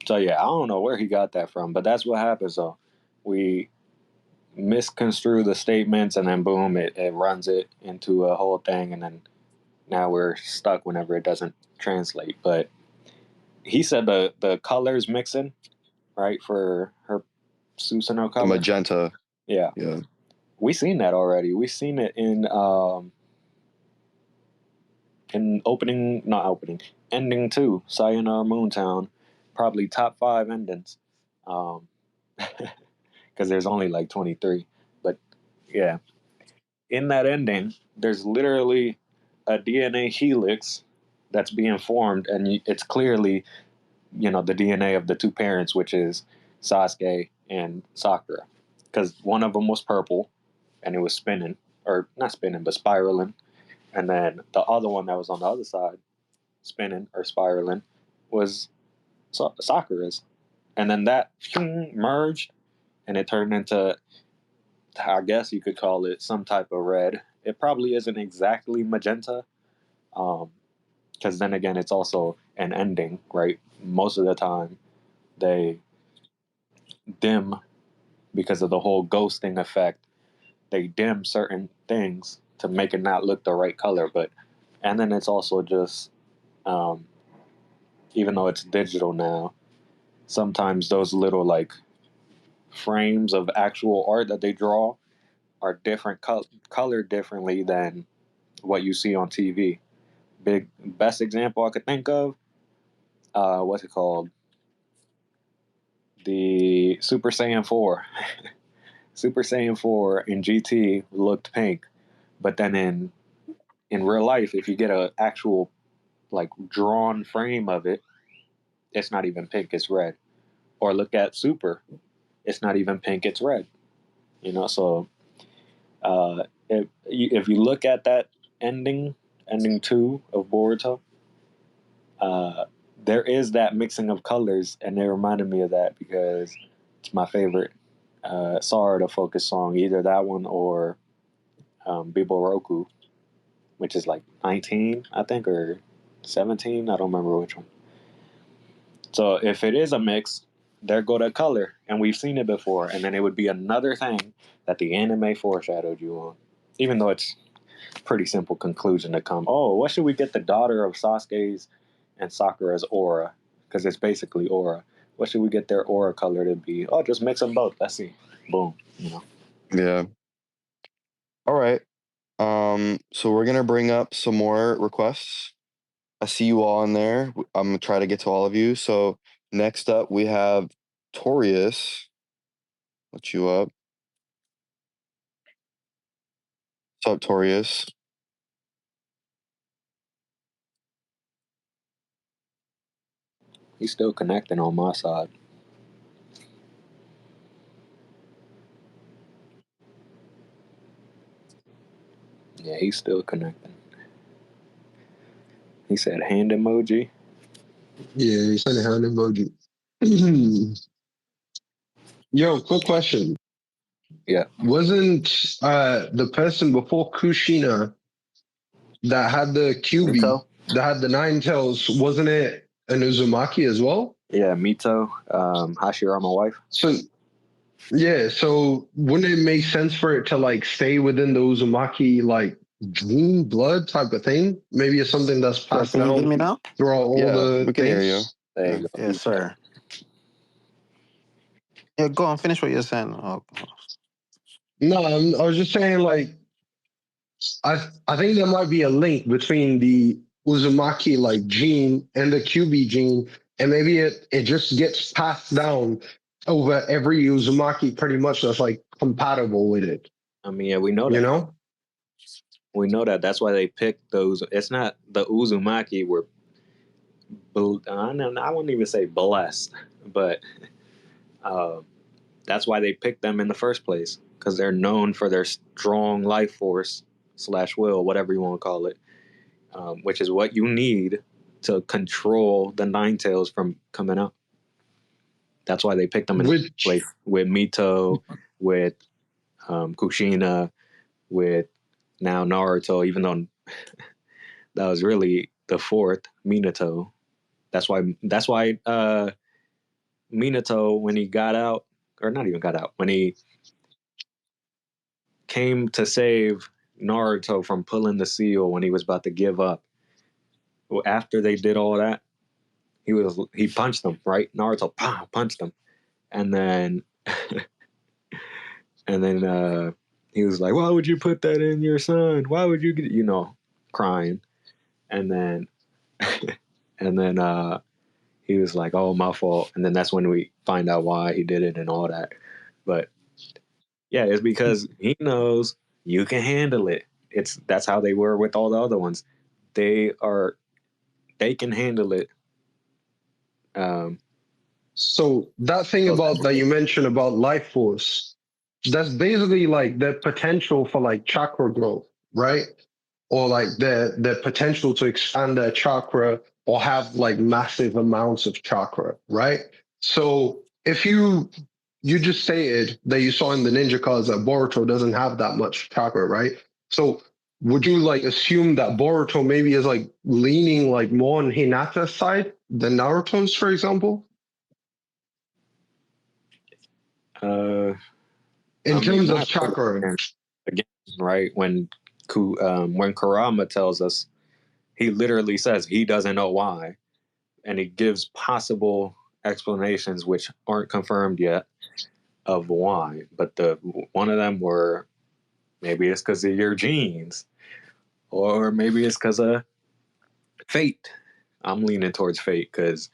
so yeah, I don't know where he got that from, but that's what happens. So we misconstrue the statements, and then boom, it runs it into a whole thing, and then now we're stuck whenever it doesn't translate. But he said the colors mixing right for her Susanoo The color. magenta. Yeah, Yeah. we seen that already. We seen it in opening, not opening, ending two, Sayonara Moontown, probably top 5 endings, because there's only like 23. But yeah, in that ending, there's literally a DNA helix that's being formed, and it's clearly the DNA of the two parents, which is Sasuke and Sakura, because one of them was purple and it was spinning, or not spinning, but spiraling, and then the other one that was on the other side, spinning or spiraling, was Sakura's, and then that merged and it turned into, I guess you could call it some type of red. It probably isn't exactly magenta, because then again, it's also an ending, right? Most of the time, they dim because of the whole ghosting effect. They dim certain things to make it not look the right color, and then it's also just, um, even though it's digital now, sometimes those little like frames of actual art that they draw are different, colored differently than what you see on TV. Best example I could think of, what's it called? The Super Saiyan 4. Super Saiyan 4 in GT looked pink, but then in real life, if you get an actual like drawn frame of it, it's not even pink, it's red. Or look at Super, it's not even pink, it's red. So if you look at that ending 2 of Boruto, uh, there is that mixing of colors, and they reminded me of that because it's my favorite Sarada focus song, either that one or Biboroku, which is like 19, I think, or 17. I don't remember which one. So if it is a mix, there go the color, and we've seen it before, and then it would be another thing that the anime foreshadowed you on. Even though it's pretty simple conclusion to come. Oh, what should we get the daughter of Sasuke's and Sakura's aura? Because it's basically aura. What should we get their aura color to be? Oh, just mix them both. Let's see. Boom. Yeah. All right. So we're gonna bring up some more requests. I see you all in there. I'm gonna try to get to all of you. So next up we have Torius. Let you up. What's up, Torius? He's still connecting on my side. Yeah, he's still connecting. He said hand emoji. Yeah, he sent a hand emoji. Yo, quick question. Yeah. Wasn't the person before Kushina that had the QB, Mito? that had the nine tails, wasn't it an Uzumaki as well? Yeah, Mito, Hashirama wife. So yeah, so wouldn't it make sense for it to like stay within the Uzumaki like gene blood type of thing? Maybe it's something that's Yo, passed can you hear down me now? throughout all Yeah, the we can hear you. things. There Yeah, you go. yes, sir. Yeah, go on, finish what you're saying. Oh, No, I was just saying like I think there might be a link between the Uzumaki like gene and the QB gene, and maybe it just gets passed down over every Uzumaki pretty much that's like compatible with it. I mean, yeah, we know You that. know? We know that. That's why they picked those. It's not the Uzumaki were. I wouldn't even say blessed, but that's why they picked them in the first place because they're known for their strong life force / will, whatever you want to call it, which is what you need to control the Nine Tails from coming out. That's why they picked them in the first place with Mito, with Kushina, with now Naruto, even though that was really the fourth Minato. That's why Minato, when he got out, or not even got out, when he came to save Naruto from pulling the seal when he was about to give up. Well, after they did all that, he punched them, right? Naruto punched him, and then he was like, "Why would you put that in your son? Why would you get crying?" And then and then he was like, "Oh, my fault." And then that's when we find out why he did it and all that. But yeah, it's because he knows you can handle it. That's how they were with all the other ones. They can handle it. So that thing So about that you mentioned about life force, that's basically like the potential for like chakra growth, right? Or like the potential to expand their chakra or have like massive amounts of chakra, right? So if you just stated that you saw in the ninja cards that Boruto doesn't have that much chakra, right? So would you like assume that Boruto maybe is like leaning like more on Hinata's side than Naruto's, for example? In terms of not chakra. again, right? When Kurama tells us, he literally says he doesn't know why, and he gives possible explanations which aren't confirmed yet of why. But one of them were maybe it's because of your genes, or maybe it's because of fate. I'm leaning towards fate because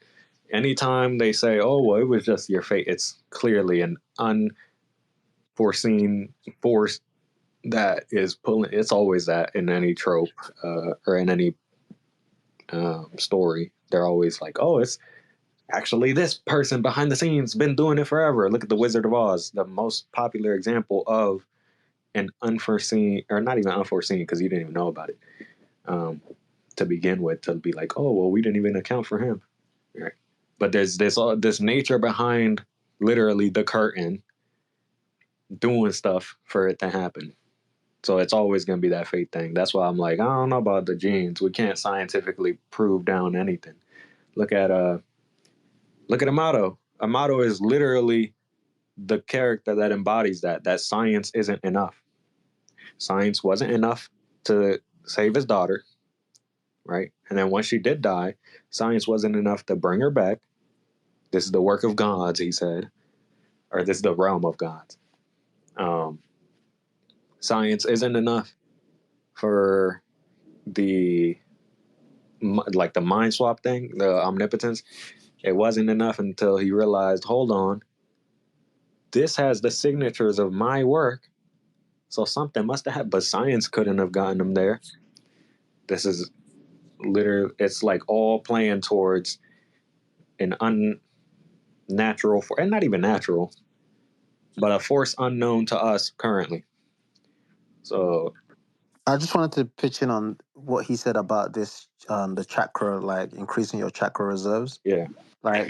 anytime they say, "Oh, well, it was just your fate," it's clearly an unforeseen force that is pulling. It's always that in any trope or in any story. They're always like, "Oh, it's actually this person behind the scenes been doing it forever." Look at the Wizard of Oz, the most popular example of an unforeseen, or not even unforeseen, because you didn't even know about it to begin with. To be like, "Oh, well, we didn't even account for him." Right? But there's this nature behind literally the curtain doing stuff for it to happen. So it's always going to be that fate thing. That's why I'm like, I don't know about the genes. We can't scientifically prove down anything. Look at Amato. Amato is literally the character that embodies that science isn't enough. Science wasn't enough to save his daughter, right? And then once she did die, science wasn't enough to bring her back. This is the work of gods, he said, or this is the realm of gods. Science isn't enough for the the mind swap thing, the omnipotence. It wasn't enough until he realized, hold on, this has the signatures of my work, so something must have happened. But science couldn't have gotten him there. This is literally, it's like all playing towards an unnatural, and not even natural, but a force unknown to us currently. So I just wanted to pitch in on what he said about this, the chakra, like increasing your chakra reserves. Yeah. Like,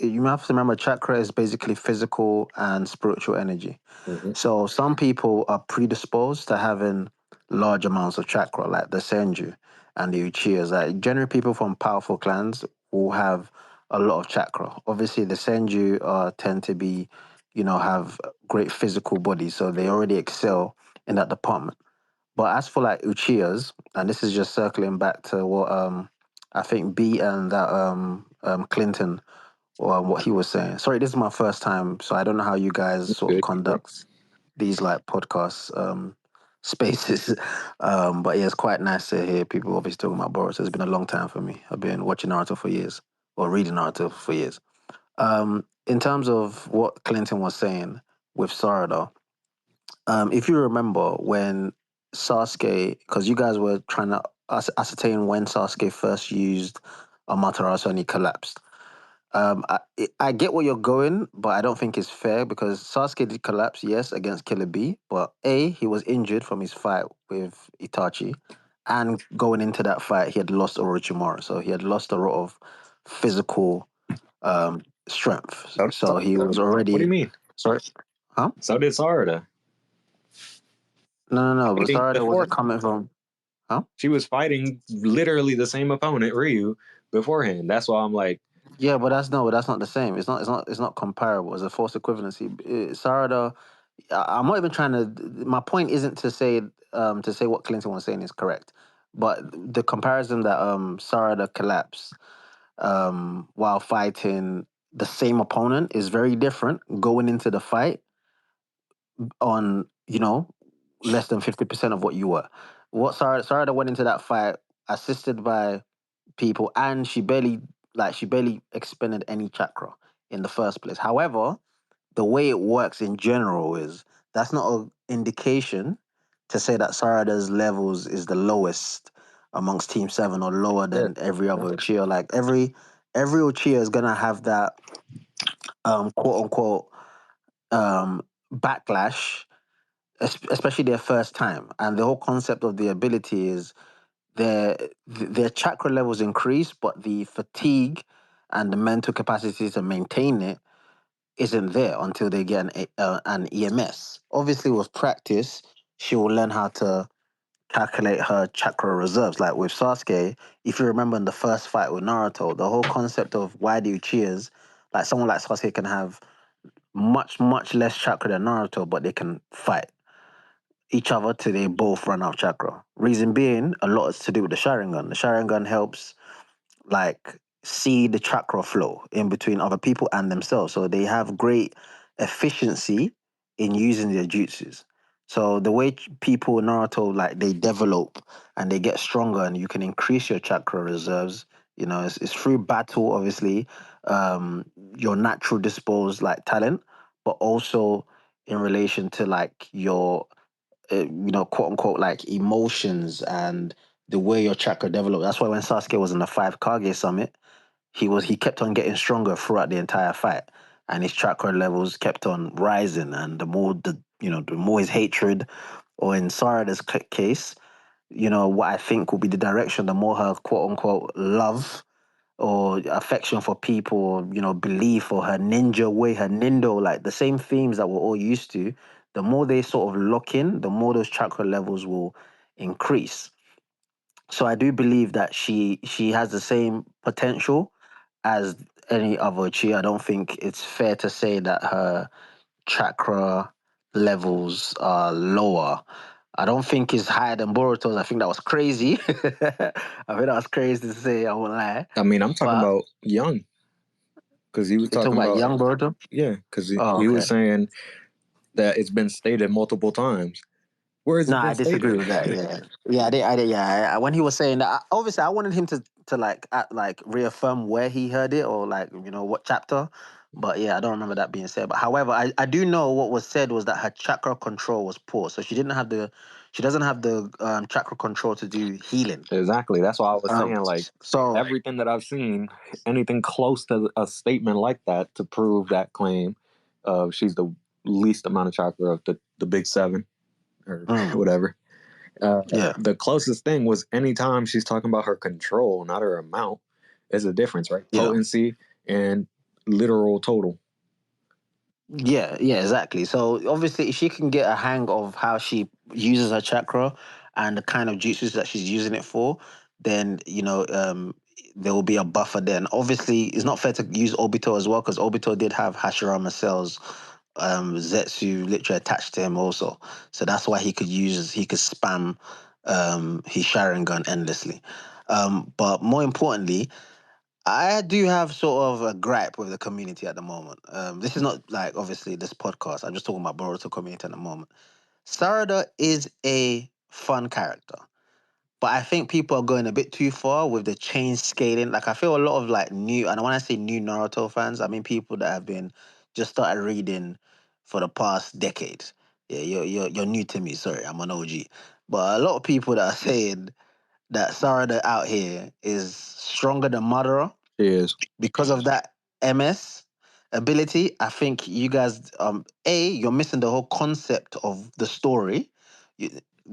you have to remember, chakra is basically physical and spiritual energy. Mm-hmm. So some people are predisposed to having large amounts of chakra, like the Senju and the Uchihas. Like, generally, people from powerful clans will have a lot of chakra. Obviously, the Senju tend to be, have great physical bodies, so they already excel in that department. But as for like Uchihas, and this is just circling back to what I think B and that Clinton, or what he was saying. Sorry, this is my first time, so I don't know how you guys sort of Good. conduct these like podcast spaces. But yeah, it's quite nice to hear people obviously talking about Boruto. It's been a long time for me. I've been watching Naruto for years, or reading Naruto for years. In terms of what Clinton was saying with Sarada, if you remember when Sasuke, because you guys were trying to ascertain when Sasuke first used Amaterasu and he collapsed. I get where you're going, but I don't think it's fair because Sasuke did collapse, yes, against Killer B, but A, he was injured from his fight with Itachi, and going into that fight, he had lost Orochimaru, so he had lost a lot of physical strength. So, So he was what do you already. mean? Sorry? Huh? So did Sarada. No. But Fighting Sarada before wasn't coming from. Huh? she was fighting literally the same opponent, Ryu, beforehand. That's why I'm like, Yeah, but that's not the same. It's not comparable. It's a false equivalency. Sarada, I'm not even trying to. My point isn't to say what Clinton was saying is correct, but the comparison that Sarada collapsed while fighting the same opponent is very different. Going into the fight on less than 50% of what you were. What Sarada went into that fight assisted by people, and she barely expended any chakra in the first place. However, the way it works in general is that's not an indication to say that Sarada's levels is the lowest amongst Team Seven or lower yeah, than every other Uchiha. Like every Uchiha is gonna have that quote unquote backlash, especially their first time. And the whole concept of the ability is their chakra levels increase, but the fatigue and the mental capacity to maintain it isn't there until they get an EMS. Obviously, with practice, she will learn how to calculate her chakra reserves. Like with Sasuke, if you remember in the first fight with Naruto, the whole concept of why do you cheers, like someone like Sasuke can have much less chakra than Naruto, but they can fight each other till they both run out of chakra. Reason being, a lot is to do with the Sharingan. The Sharingan helps like see the chakra flow in between other people and themselves. So they have great efficiency in using their jutsus. So the way people in Naruto like they develop and they get stronger and you can increase your chakra reserves, it's through battle, obviously, your natural disposed like talent, but also in relation to like your quote unquote, like emotions and the way your chakra developed. That's why when Sasuke was in the five Kage summit, he kept on getting stronger throughout the entire fight, and his chakra levels kept on rising. And the more his hatred, or in Sarada's case, what I think will be the direction, the more her quote unquote love or affection for people, or, belief, or her ninja way, her nindo, like the same themes that we're all used to, the more they sort of lock in, the more those chakra levels will increase. So I do believe that she has the same potential as any other chi. I don't think it's fair to say that her chakra levels are lower. I don't think it's higher than Boruto's. I think that was crazy. I think that was crazy to say, I won't lie. I mean, I'm talking But about young because he was you're talking talking about about, young Boruto? yeah, because Oh, he okay. was saying that it's been stated multiple times. Where has No, it been I disagree stated? with that. Yeah, yeah, I did. Yeah, when he was saying that, obviously, I wanted him to like reaffirm where he heard it, or like what chapter. But yeah, I don't remember that being said. But however, I do know what was said was that her chakra control was poor, so she doesn't have the chakra control to do healing. Exactly. That's why I was saying, like, So everything that I've seen, anything close to a statement like that to prove that claim, she's the least amount of chakra of the big seven or mm, whatever. Yeah. The closest thing was anytime she's talking about her control, not her amount. There's a difference, right? Yeah. Potency and literal total. Yeah, exactly. So obviously, if she can get a hang of how she uses her chakra and the kind of jutsus that she's using it for, then there will be a buffer. Then obviously, it's not fair to use Obito as well because Obito did have Hashirama cells, Zetsu literally attached to him also. So that's why he could spam his Sharingan endlessly. But more importantly, I do have sort of a gripe with the community at the moment. This is not like obviously this podcast. I'm just talking about Boruto community at the moment. Sarada is a fun character, but I think people are going a bit too far with the chain scaling. Like I feel a lot of like new, and when I say new Naruto fans, I mean people that have been just started reading for the past decade. Yeah, you're new to me. Sorry, I'm an OG, but a lot of people that are saying that Sarada out here is stronger than Madara She is. because of that MS ability. I think you guys, you're missing the whole concept of the story. B,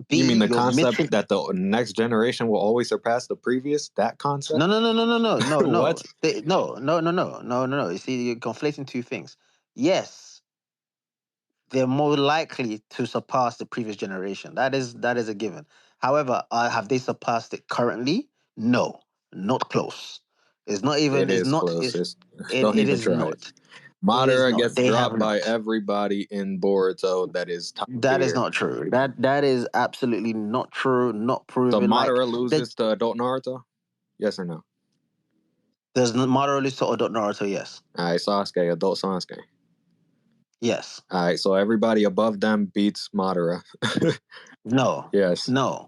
You mean the you're missing. concept that the next generation will always surpass the previous? That concept? No. What? No. You see, you're conflating two things. Yes, they're more likely to surpass the previous generation. That is a given. However, have they surpassed it currently? No, not close. It's not even. It It's is not. close. It Don't even is try it. not. It is Madara not. gets They have dropped by not. everybody in Boruto that is top That is tier. not true. That is absolutely not true. Not So proven. Like Madara loses to adult Naruto? Yes or no? there's no Madara list to adult Naruto. Yes. All right, Sasuke, adult Sasuke. Yes. All right, so everybody above them beats Madara. No. Yes. No.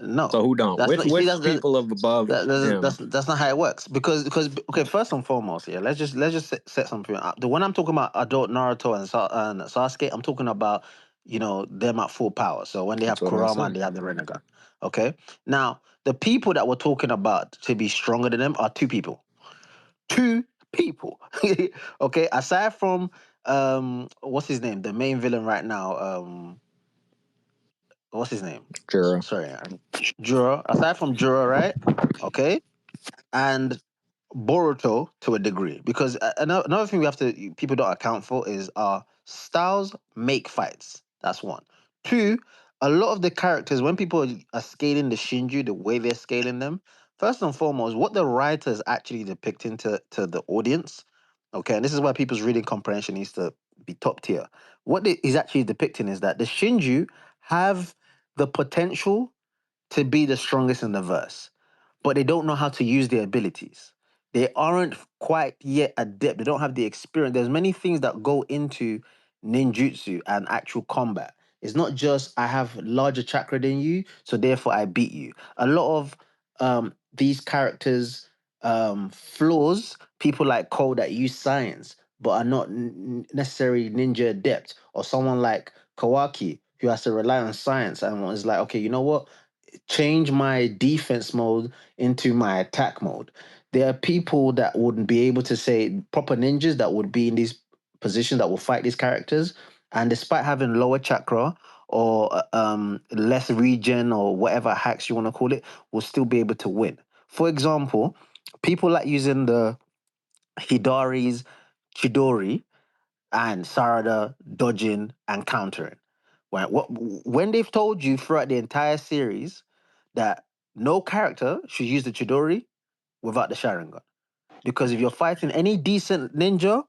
So who don't? That's Which not. You see, people above him? that's not how it works. Because okay, first and foremost, yeah, let's just set something up. The one I'm talking about, adult Naruto and Sasuke, I'm talking about them at full power. So when they That's have what I Kurama said. and they have the Rinnegan. Okay. Now the people that we're talking about to be stronger than them are two people. Two people. Okay. Aside from what's his name? The main villain right now. What's his name? Juro. Sorry, Juro. Aside from Juro, right? Okay, and Boruto to a degree, because another thing we have to people don't account for is styles make fights. That's one. Two, a lot of the characters when people are scaling the Shinju, the way they're scaling them, first and foremost, what the writers actually depicting to the audience. Okay, and this is why people's reading comprehension needs to be top tier. What is actually depicting is that the Shinju have the potential to be the strongest in the verse, but they don't know how to use their abilities. They aren't quite yet adept. They don't have the experience. There's many things that go into ninjutsu and actual combat. It's not just I have larger chakra than you, so therefore I beat you. A lot of these characters' flaws, people like Cole that use science but are not necessarily ninja adept, or someone like Kawaki who has to rely on science and is like, okay, you know what? Change my defense mode into my attack mode. There are people that wouldn't be able to say proper ninjas that would be in these positions that will fight these characters, and despite having lower chakra or less regen or whatever hacks you want to call it, will still be able to win. For example, people like using the Hidari's Chidori and Sarada dodging and countering. When they've told you throughout the entire series that no character should use the Chidori without the Sharingan. Because if you're fighting any decent ninja,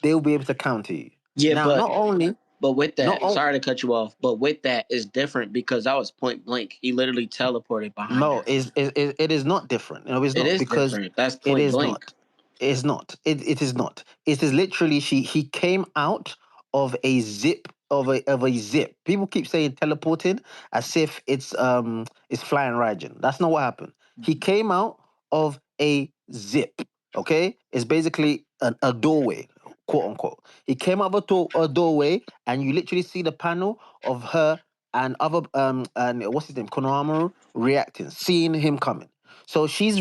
they'll be able to counter you. Yeah, Now, not only, but with not that, only, sorry to cut you off, but with that is different because that was point blank. He literally teleported behind no, her. it is not different. It's It not is because different. That's it point is blank. not. It is not. It is not. It is literally he came out of a zip. People keep saying teleporting as if it's flying Raijin. That's not what happened. He came out of a zip. Okay, it's basically a doorway, quote unquote. He came out of a doorway, and you literally see the panel of her and other and what's his name, Konohamaru reacting, seeing him coming. So she's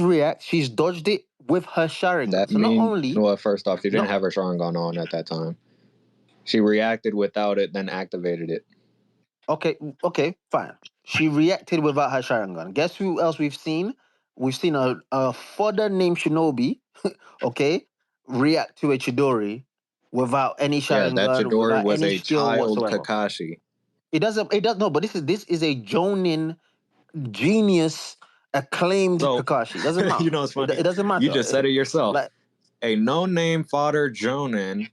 dodged it with her Sharingan. That So not mean, only well, first off, she didn't no have her Sharingan on at that time. She reacted without it, then activated it. okay, fine. She reacted without her Sharingan. Guess who else we've seen? We've seen a fodder named Shinobi, okay, react to a Chidori without any Yeah, that Sharingan, Chidori without was any a skill child whatsoever. Kakashi. It doesn't. It does no. But this is a Jonin genius, acclaimed So, Kakashi. Doesn't matter. you know, it's funny. It doesn't matter. You just said it yourself. Like, A no-name fodder Jonin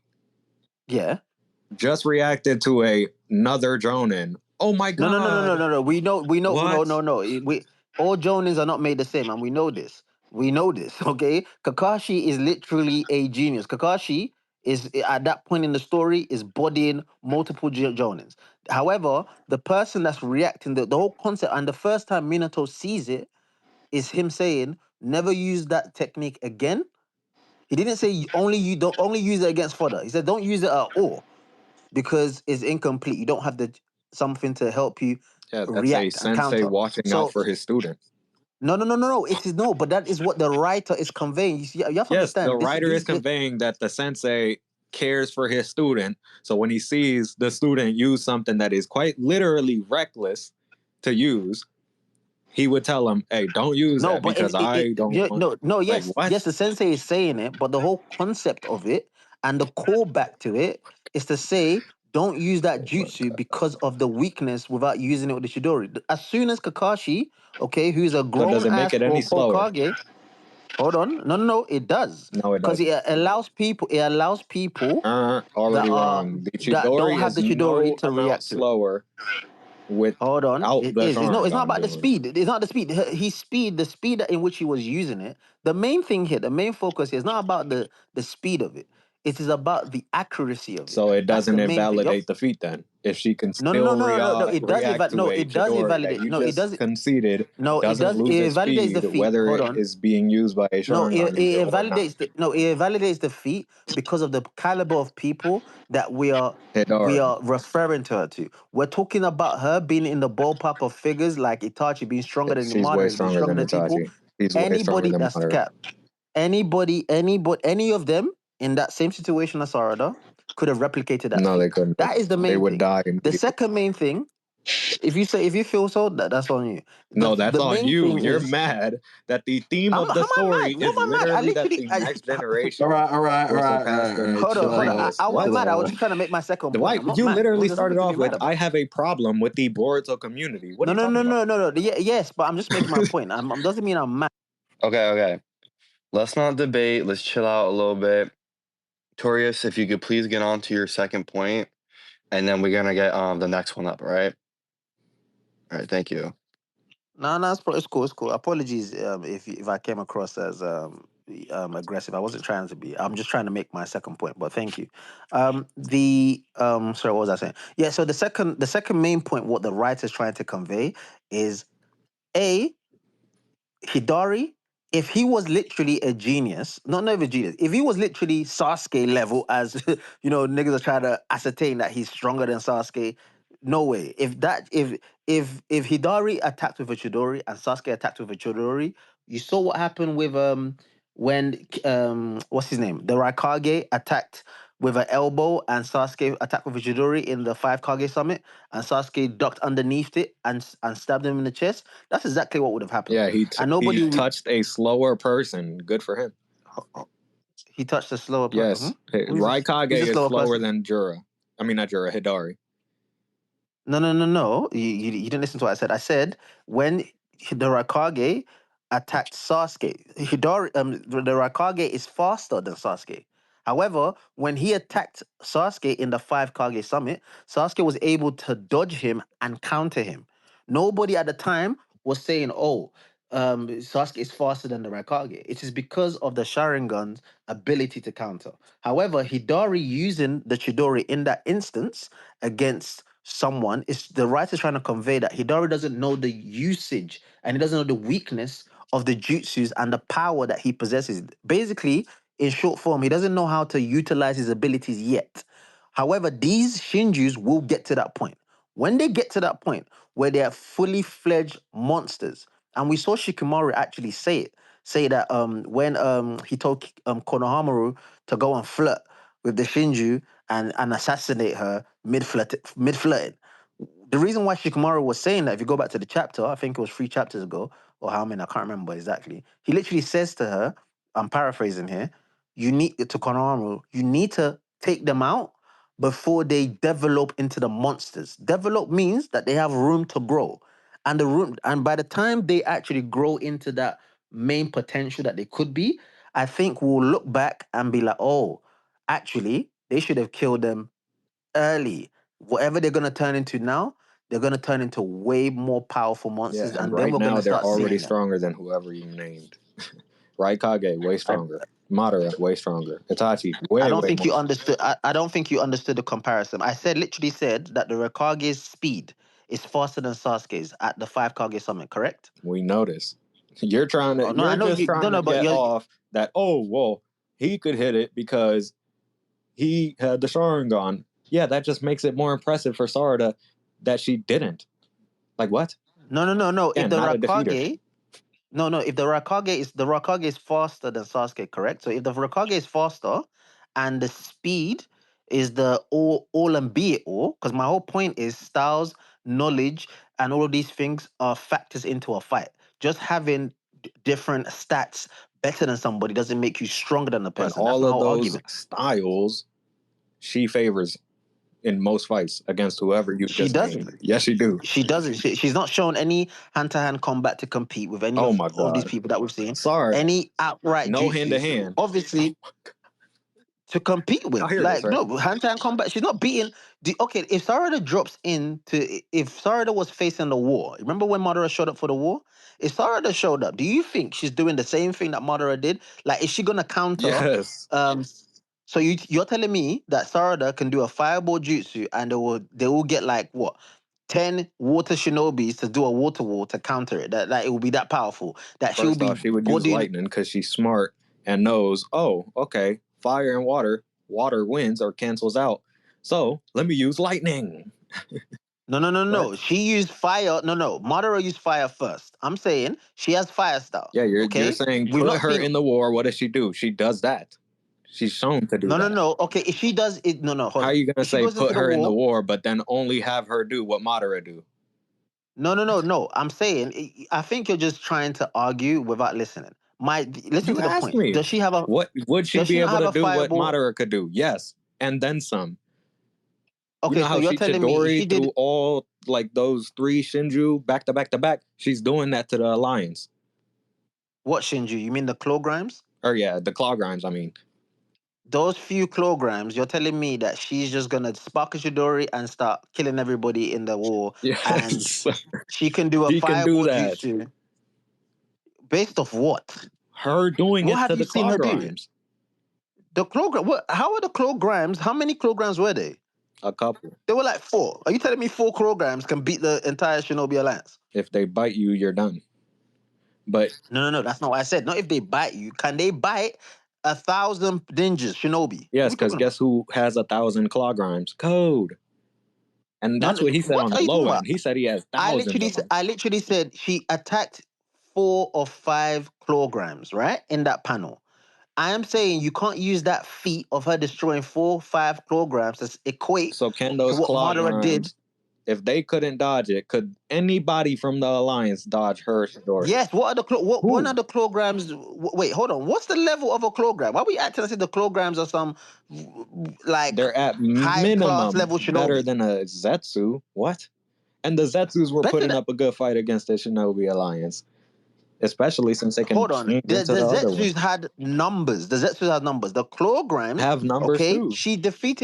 yeah. just reacted to another Jonin. Oh my No, no, no, no, no, god! no, no. We know. No, What? no, no. We all Jonins are not made the same, and we know this. We know this. Okay, Kakashi is literally a genius. Kakashi is at that point in the story is bodying multiple Jonins. However, the person that's reacting, the whole concept, and the first time Minato sees it is him saying, "Never use that technique again." He didn't say you don't only use it against fodder. He said don't use it at all because it's incomplete. You don't have the something to help you Yeah, that's a react and sensei counter. watching out So for his student. no, no, no, no, no. It is no, but that is what the writer is conveying. You see, you have to Yes, the understand. writer is conveying that the sensei cares for his student. So when he sees the student use something that is quite literally reckless to use, he would tell him, "Hey, don't use no, that but because I don't yeah, want." no, no. Like Yes, what? yes. The sensei is saying it, but the whole concept of it and the callback to it is to say don't use that Oh my jutsu god! because of the weakness without using it with the Chidori. As soon as Kakashi, okay, who's a So does grown it make ass it any slower? Hokage. Hold on. No, no, no. It does. No, it Because doesn't. it allows people, that Already are wrong. The that don't Chidori have is the Chidori no to amount react to it. slower Hold on. without It the is. It's not Sharingan about the doing it. speed. It's not the speed. His speed, the speed in which he was using it. The main thing here, the main focus here is not about the speed of it. It is about the accuracy of it. So it That's doesn't the main thing. invalidate the feat then. If she can No, no, no, still no, no, no, no. It does react to no, a it does Chidori that invalidate. you No, it just does. conceded No, it doesn't does. lose It its validates the speed, feat. whether Hold it on. is being used by a No, Sharingan ninja it or not. validates the no, it validates the feat because of the caliber of people that we Hidari. are referring to her to. We're talking about her being in the ballpark of figures like Itachi being stronger than She's way Madara, being stronger stronger than than people. Itachi. He's way stronger Anybody than that's Madara. cap, any of them in that same situation as Sarada could have replicated that No, they feat. couldn't have. That is the They main would thing. die The immediately. second main thing, if you feel so, that's on you. No, that's The on main you. thing You're is mad that the theme of how the am I story mad? What is am I mad? I literally that literally the next All generation right, all right, all will right, surpass all them right. hold on, Chill hold on. out. regardless. I What? wasn't Chill mad. I was out. just trying to make my second point. Why I'm not you mad. literally There's started nothing to be off with mad I about. have a problem with the Boruto community. What are No, you no, talking no, about? no, no, no. Yes, but I'm just making my point. Doesn't mean I'm mad. Okay, okay. Let's not debate. Let's chill out a little bit. Torius, if you could please get on to your second point, and then we're gonna get the next one up, all right? All right, thank you. No, no, it's cool. It's cool. Apologies if I came across as aggressive. I wasn't trying to be. I'm just trying to make my second point. But thank you. Sorry, what was I saying? Yeah. So the second main point, what the writer is trying to convey is a Hidari, if he was literally a genius, not even a genius, if he was literally Sasuke level, as niggas are trying to ascertain that he's stronger than Sasuke, no way. If Hidari attacked with a Chidori and Sasuke attacked with a Chidori, you saw what happened with when what's his name? The Raikage attacked with an elbow and Sasuke attacked with a Chidori in the Five Kage Summit, and Sasuke ducked underneath it and stabbed him in the chest. That's exactly what would have happened. Yeah, And he nobody touched a slower person. Good for him. he touched a slower person. Yes, Raikage Who's a is slower slower person? than Jura. I mean, not Jura, Hidari. No, no, no, no. You didn't listen to what I said. I said when the Raikage attacked Sasuke, the Raikage is faster than Sasuke. However, when he attacked Sasuke in the Five Kage Summit, Sasuke was able to dodge him and counter him. Nobody at the time was saying, "Oh, Sasuke is faster than the Raikage." It is because of the Sharingan's ability to counter. However, Hidari using the Chidori in that instance against someone is the writer trying to convey that Hidari doesn't know the usage and he doesn't know the weakness of the jutsus and the power that he possesses. Basically, in short form, he doesn't know how to utilize his abilities yet. However, these Shinjus will get to that point. When they get to that point where they are fully fledged monsters, and we saw Shikamaru actually say that when he told Konohamaru to go and flirt with the Shinju and assassinate her mid flirting. The reason why Shikamaru was saying that, if you go back to the chapter, I think it was 3 chapters ago, or how many, I can't remember exactly. He literally says to her, I'm paraphrasing here, you need to Konohamaru, you need to take them out before they develop into the monsters. Develop means that they have room to grow. And by the time they actually grow into that main potential that they could be, I think we'll look back and be like, oh, actually, they should have killed them early. Whatever they're gonna turn into now, they're gonna turn into way more powerful Yeah, monsters, and and then right we're now gonna they're start already seeing that. stronger than whoever you named. Raikage, way I, stronger. Madara, way stronger. Itachi, I way, don't way think more. you understood. I don't think you understood the comparison. I literally said that the Rakage's speed is faster than Sasuke's at the 5 Kage summit. Correct? We notice. You're Oh no, I you're know just you. No, trying to no, but get you're. off that, oh, well, he could hit it because he had the Sharingan. Yeah, that just makes it more impressive for Sarada that she didn't. Like, what? No. If Again, the not a defeater. Rakage, no. If the Rakage is faster than Sasuke, correct? So if the Rakage is faster, and the speed is the all and be it all, because my whole point is styles, knowledge, and all of these things are factors into a fight. Just having different stats better than somebody doesn't make you stronger than the And person. That's all my of whole those argument. styles she favors in most fights against whoever you She just named. doesn't. Yes, she do. She doesn't. She's not shown any hand-to-hand combat to compete with any Oh of my all these god. people that we've seen. Sorry. Any outright No hand to jutsus, hand. obviously, to compete Y'all with. hear this, Like, right? no, hand-to-hand combat. She's not beating okay, if Sarada drops into if Sarada was facing the war, remember when Madara showed up for the war? If Sarada showed up, do you think she's doing the same thing that Madara did? Like, is she gonna counter? Yes. So you're telling me that Sarada can do a fireball jutsu and they will get like what? 10 water shinobis to do a water wall to counter it. That it will be that powerful. That she'll First be off, she would use bodying. lightning because she's smart and knows, oh, okay, fire and water wins or cancels out. So let me use lightning. No. What? She used fire. No. Madara used fire first. I'm saying she has fire style. Yeah, you're Okay? saying We've put not her seen. in the war. What does she do? She does that. She's shown to do No. that. Okay, if she does it, no, hold How are on. you gonna If she say goes into put the her in the war, war, but then only have her do what Madara do? no. I'm saying I think you're just trying to argue without listening. Listen You to the asked point. me. Does she have a? What would she Does she be not able have to a do what fireball? Madara could do? Yes, and then some. You Okay, know so how you're she telling me if she Chidori did through all like those 3 Shinju back to back to back? She's doing that to the Alliance. what, Shinju? You mean the kilograms? Or yeah, the Claw Grimes, I mean. Those few kilograms, you're telling me that she's just gonna spark a Chidori and start killing everybody in the war, and Yes. she can do a She can do fireball that. jutsu based off what? Her doing What it have to you the seen Claw her do? Grimes. The kilogram. What? How are the kilograms? How many kilograms were they? A couple. They were like 4. Are you telling me 4 kilograms can beat the entire Shinobi Alliance? If they bite you, you're done. But No. That's not what I said. Not if they bite you. Can they bite 1,000 ninjas, Shinobi? What are yes, we because talking about? guess who has 1,000 Claw Grimes? Code. And No, that's what he said what on are the you talking low about? end. He said he has thousands of them. I literally said she attacked 4 or 5 kilograms, right? In that panel. I am saying you can't use that feat of her destroying 5 kilograms to equate So can to those what Claw Madara did. Grimes, if they couldn't dodge it, could anybody from the Alliance dodge her Chidori? Yes, what are the when are Who? the kilograms? Wait, hold on. What's the level of a kilogram? Why are we acting as if the kilograms are some like They're at high class minimum level better shinobi? than a Zetsu. What? And the Zetsus were Better putting than up a good fight against the Shinobi Alliance, especially since they can hold on. change into The the other one. Zetsus had numbers. The Zetsus had numbers. The kilograms, Have numbers okay. too. She defeat.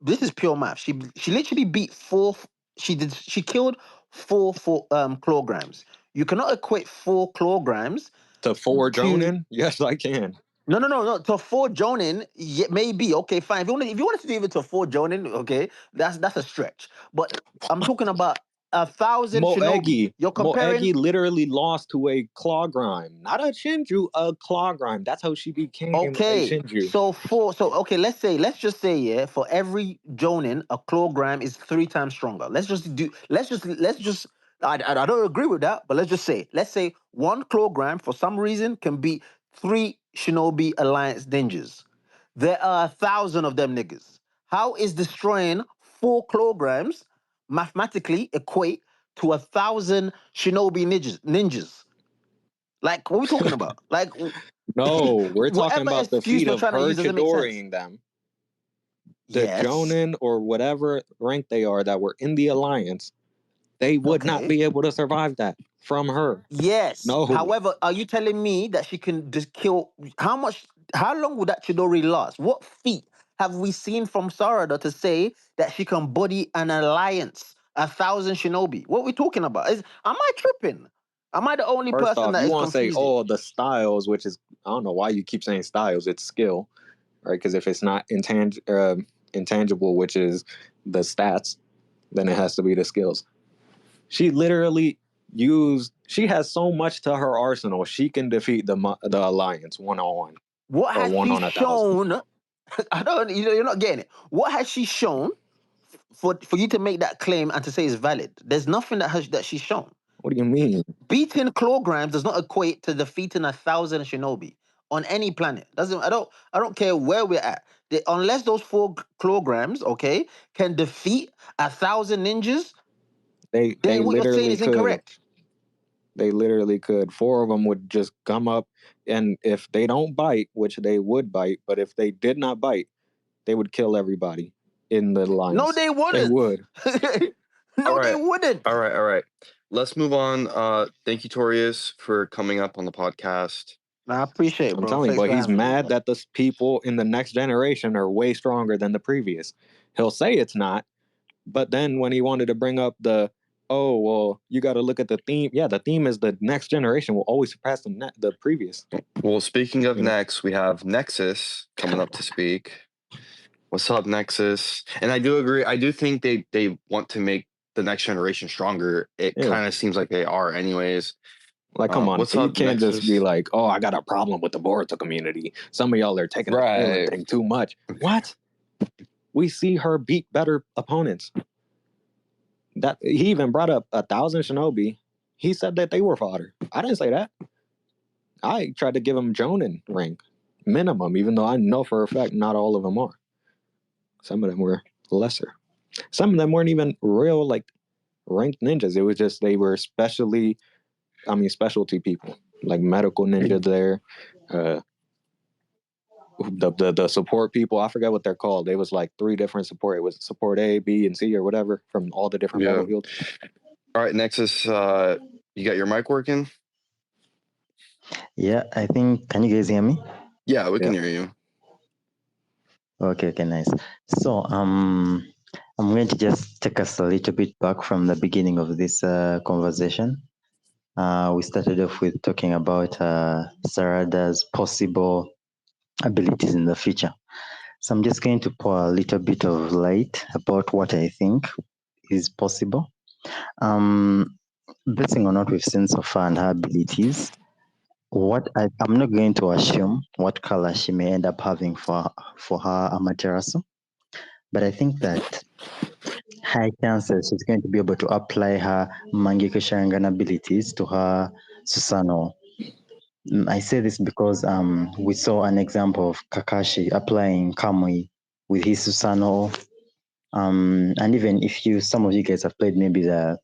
This is pure math. She literally beat 4. She killed 4 kilograms. You cannot equate 4 kilograms To 4 to Jonin? Yes, I can. No. To 4 Jonin, yeah, maybe okay, fine. If you wanted to do it to 4 Jonin, okay, that's a stretch. But I'm talking about 1,000 Shinobi. You're comparing Moegi literally lost to a Claw Grime. Not a Shinju, a Claw Grime. That's how she became a okay. Shinju. So okay, let's just say yeah, for every Jonin, a kilogram is 3 times stronger. Let's just I don't agree with that, but let's say 1 kilogram for some reason can beat 3 Shinobi Alliance ninjas. There are 1,000 of them niggas. How is destroying 4 kilograms mathematically equate to 1,000 shinobi ninjas. Like, what are we talking about? Like, No, we're talking whatever about the excuse feat you're of trying to her use doesn't make sense. Chidoriing them. The Yes. Jonin or whatever rank they are that were in the alliance, they would not Okay. be able to survive that from her. Yes. No. However, are you telling me that she can just kill? How long would that Chidori last? What feat have we seen from Sarada to say that she can body an alliance, 1,000 shinobi? What are we talking about? Am I tripping? Am I the only First person off, that you is want to say, confused? oh, the styles, which is, I don't know why you keep saying styles, it's skill, right? Because if it's not intangible, which is the stats, then it has to be the skills. She literally she has so much to her arsenal, she can defeat the alliance one-on-one. What Or has one she on 1,000. shown? I don't. You're not getting it. What has she shown for you to make that claim and to say it's valid? There's nothing that she's shown. What do you mean? Beating kilograms does not equate to defeating 1,000 shinobi on any planet. Doesn't. I don't care where we're at. Unless those 4 kilograms, okay, can defeat 1,000 ninjas, They then what you're saying literally is could. incorrect. They literally could. 4 of them would just come up, and if they don't bite, which they would bite, but if they did not bite, they would kill everybody in the alliance. No, they wouldn't. They would. No, they wouldn't. All right. Let's move on. Thank you, Torius, for coming up on the podcast. I appreciate it, bro. I'm telling you, Thanks but for he's having me, mad man. that the people in the next generation are way stronger than the previous. He'll say it's not, but then when he wanted to bring up oh, well, you got to look at the theme. Yeah, the theme is the next generation will always surpass the previous. Well, speaking of next, we have Nexus coming up to speak. What's up, Nexus? And I do agree. I do think they want to make the next generation stronger. It kind of seems like they are anyways. Like, come on. What's You up, can't Nexus? just be like, oh, I got a problem with the Boruto community. Some of y'all are taking the villain thing too much. What? We see her beat better opponents. That he even brought up 1,000 shinobi. He said that they were fodder. I didn't say that. I tried to give him Jonin rank minimum, even though I know for a fact not all of them are. Some of them were lesser. Some of them weren't even real like ranked ninjas. It was just they were specialty people, like medical ninja there. The support people, I forgot what they're called. It was like 3 different support. It was support A, B, and C or whatever from all the different battlefields. All right, Nexus, you got your mic working? Yeah, I think, can you guys hear me? Yeah, we can hear you. Okay, nice. So, I'm going to just take us a little bit back from the beginning of this conversation. We started off with talking about Sarada's possible abilities in the future. So I'm just going to pour a little bit of light about what I think is possible. Basing on what we've seen so far and her abilities, I'm not going to assume what color she may end up having for her Amaterasu, but I think that high chances she's going to be able to apply her Mangekyo Sharingan abilities to her Susanoo. I say this because we saw an example of Kakashi applying Kamui with his Susanoo. And even if some of you guys have played maybe the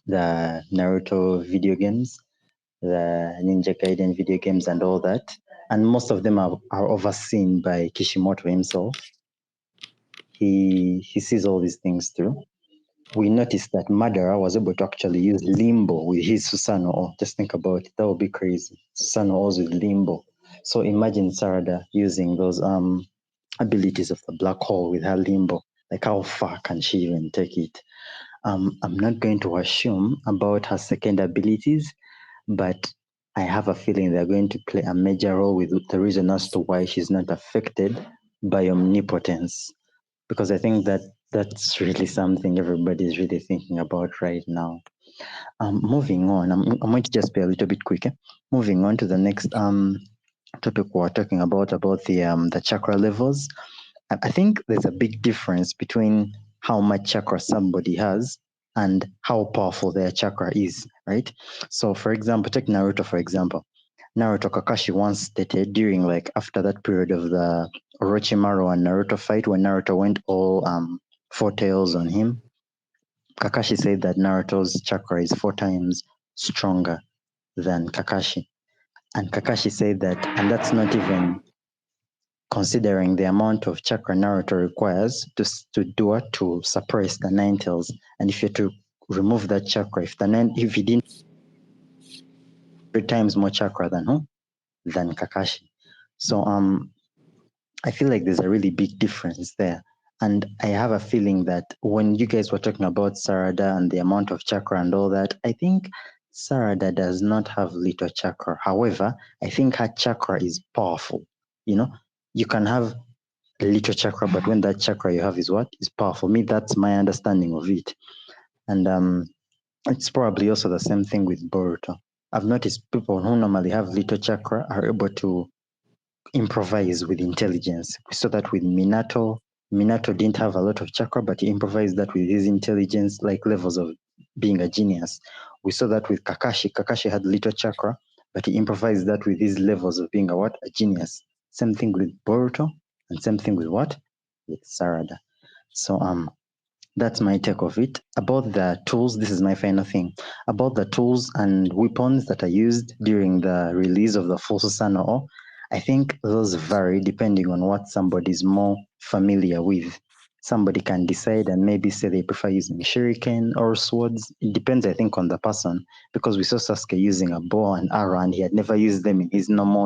Naruto video games, the Ninja Gaiden video games and all that, and most of them are overseen by Kishimoto himself. He sees all these things through. We noticed that Madara was able to actually use Limbo with his Susanoo. Just think about it, that would be crazy. Susanoo also with Limbo. So imagine Sarada using those abilities of the black hole with her Limbo. Like, how far can she even take it? I'm not going to assume about her second abilities, but I have a feeling they're going to play a major role with the reason as to why she's not affected by omnipotence. Because I think that's really something everybody's really thinking about right now. Moving on, I'm going to just be a little bit quicker. Moving on to the next topic we're talking about the chakra levels. I think there's a big difference between how much chakra somebody has and how powerful their chakra is, right? So, for example, take Naruto, for example. Naruto Kakashi once stated during, like, after that period of the Orochimaru and Naruto fight when Naruto went all 4 tails on him. Kakashi said that Naruto's chakra is 4 times stronger than Kakashi. And Kakashi said that, and that's not even considering the amount of chakra Naruto requires to suppress the 9 tails. And if you're to remove that chakra, if he didn't 3 times more chakra than who? Than Kakashi. So I feel like there's a really big difference there. And I have a feeling that when you guys were talking about Sarada and the amount of chakra and all that, I think Sarada does not have little chakra. However, I think her chakra is powerful. You know, you can have a little chakra, but when that chakra you have is what? Is powerful. Me, that's my understanding of it. And it's probably also the same thing with Boruto. I've noticed people who normally have little chakra are able to improvise with intelligence. We saw that with Minato. Minato didn't have a lot of chakra, but he improvised that with his intelligence, like levels of being a genius. We saw that with Kakashi. Kakashi had little chakra, but he improvised that with his levels of being a genius. Same thing with Boruto, and same thing with what? With Sarada. So that's my take of it. About the tools, this is my final thing. About the tools and weapons that are used during the release of the full Susanoo, I think those vary depending on what somebody's more familiar with. Somebody can decide and maybe say they prefer using shuriken or swords. It depends, I think, on the person, because we saw Sasuke using a bow and arrow and he had never used them in his normal,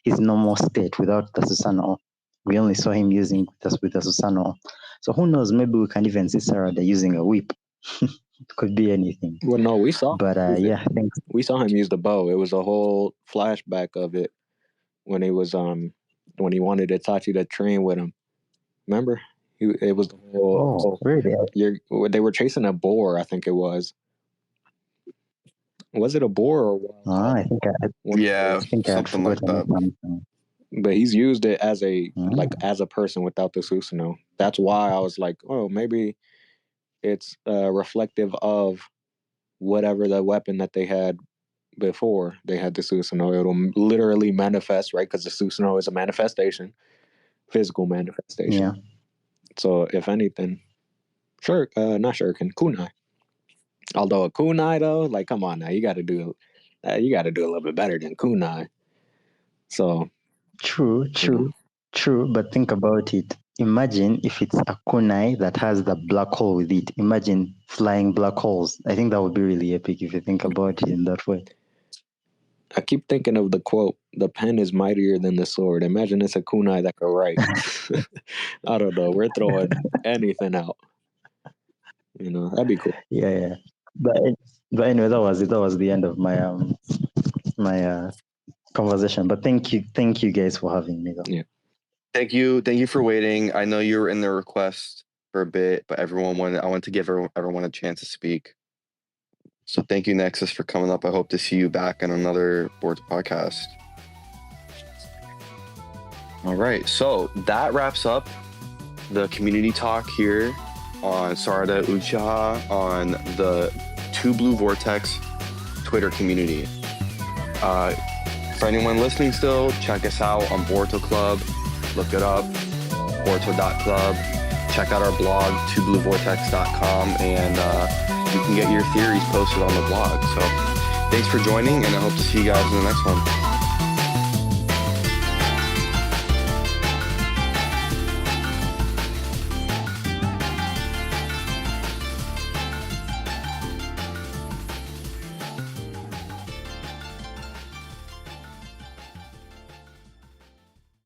his normal state without the Susanoo. We only saw him using with the Susanoo. So who knows? Maybe we can even see Sarada using a whip. It could be anything. Well, no, we saw. But yeah, thanks. We saw him use the bow. It was a whole flashback of it when he was when he wanted Itachi to train with him. Remember? It was the whole. Really? They were chasing a boar. I think it was. Was it a boar or? I think Yeah, I think something like that. But he's used it as as a person without the Susanoo. That's why I was like, oh, maybe it's reflective of whatever the weapon that they had before they had the Susanoo. It'll literally manifest, right? Because the Susanoo is a manifestation, physical manifestation. Yeah. So if anything, not shuriken, kunai. Although a kunai though, like, come on now, you got to do a little bit better than kunai. So true. But think about it. Imagine if it's a kunai that has the black hole with it. Imagine flying black holes. I think that would be really epic if you think about it in that way. I keep thinking of the quote, "The pen is mightier than the sword." Imagine it's a kunai that can write. I don't know. We're throwing anything out. That'd be cool. Yeah. But anyway, that was it. That was the end of my my conversation. But thank you guys for having me though. Yeah. Thank you for waiting. I know you were in the request for a bit, but I wanted to give everyone a chance to speak. So thank you, Nexus, for coming up. I hope to see you back on another Boards podcast. All right, so that wraps up the community talk here on Sarada Uchiha on the Two Blue Vortex Twitter community. For anyone listening still, check us out on Boruto Club. Look it up, boruto.club. Check out our blog, twobluevortex.com, and you can get your theories posted on the blog. So thanks for joining, and I hope to see you guys in the next one.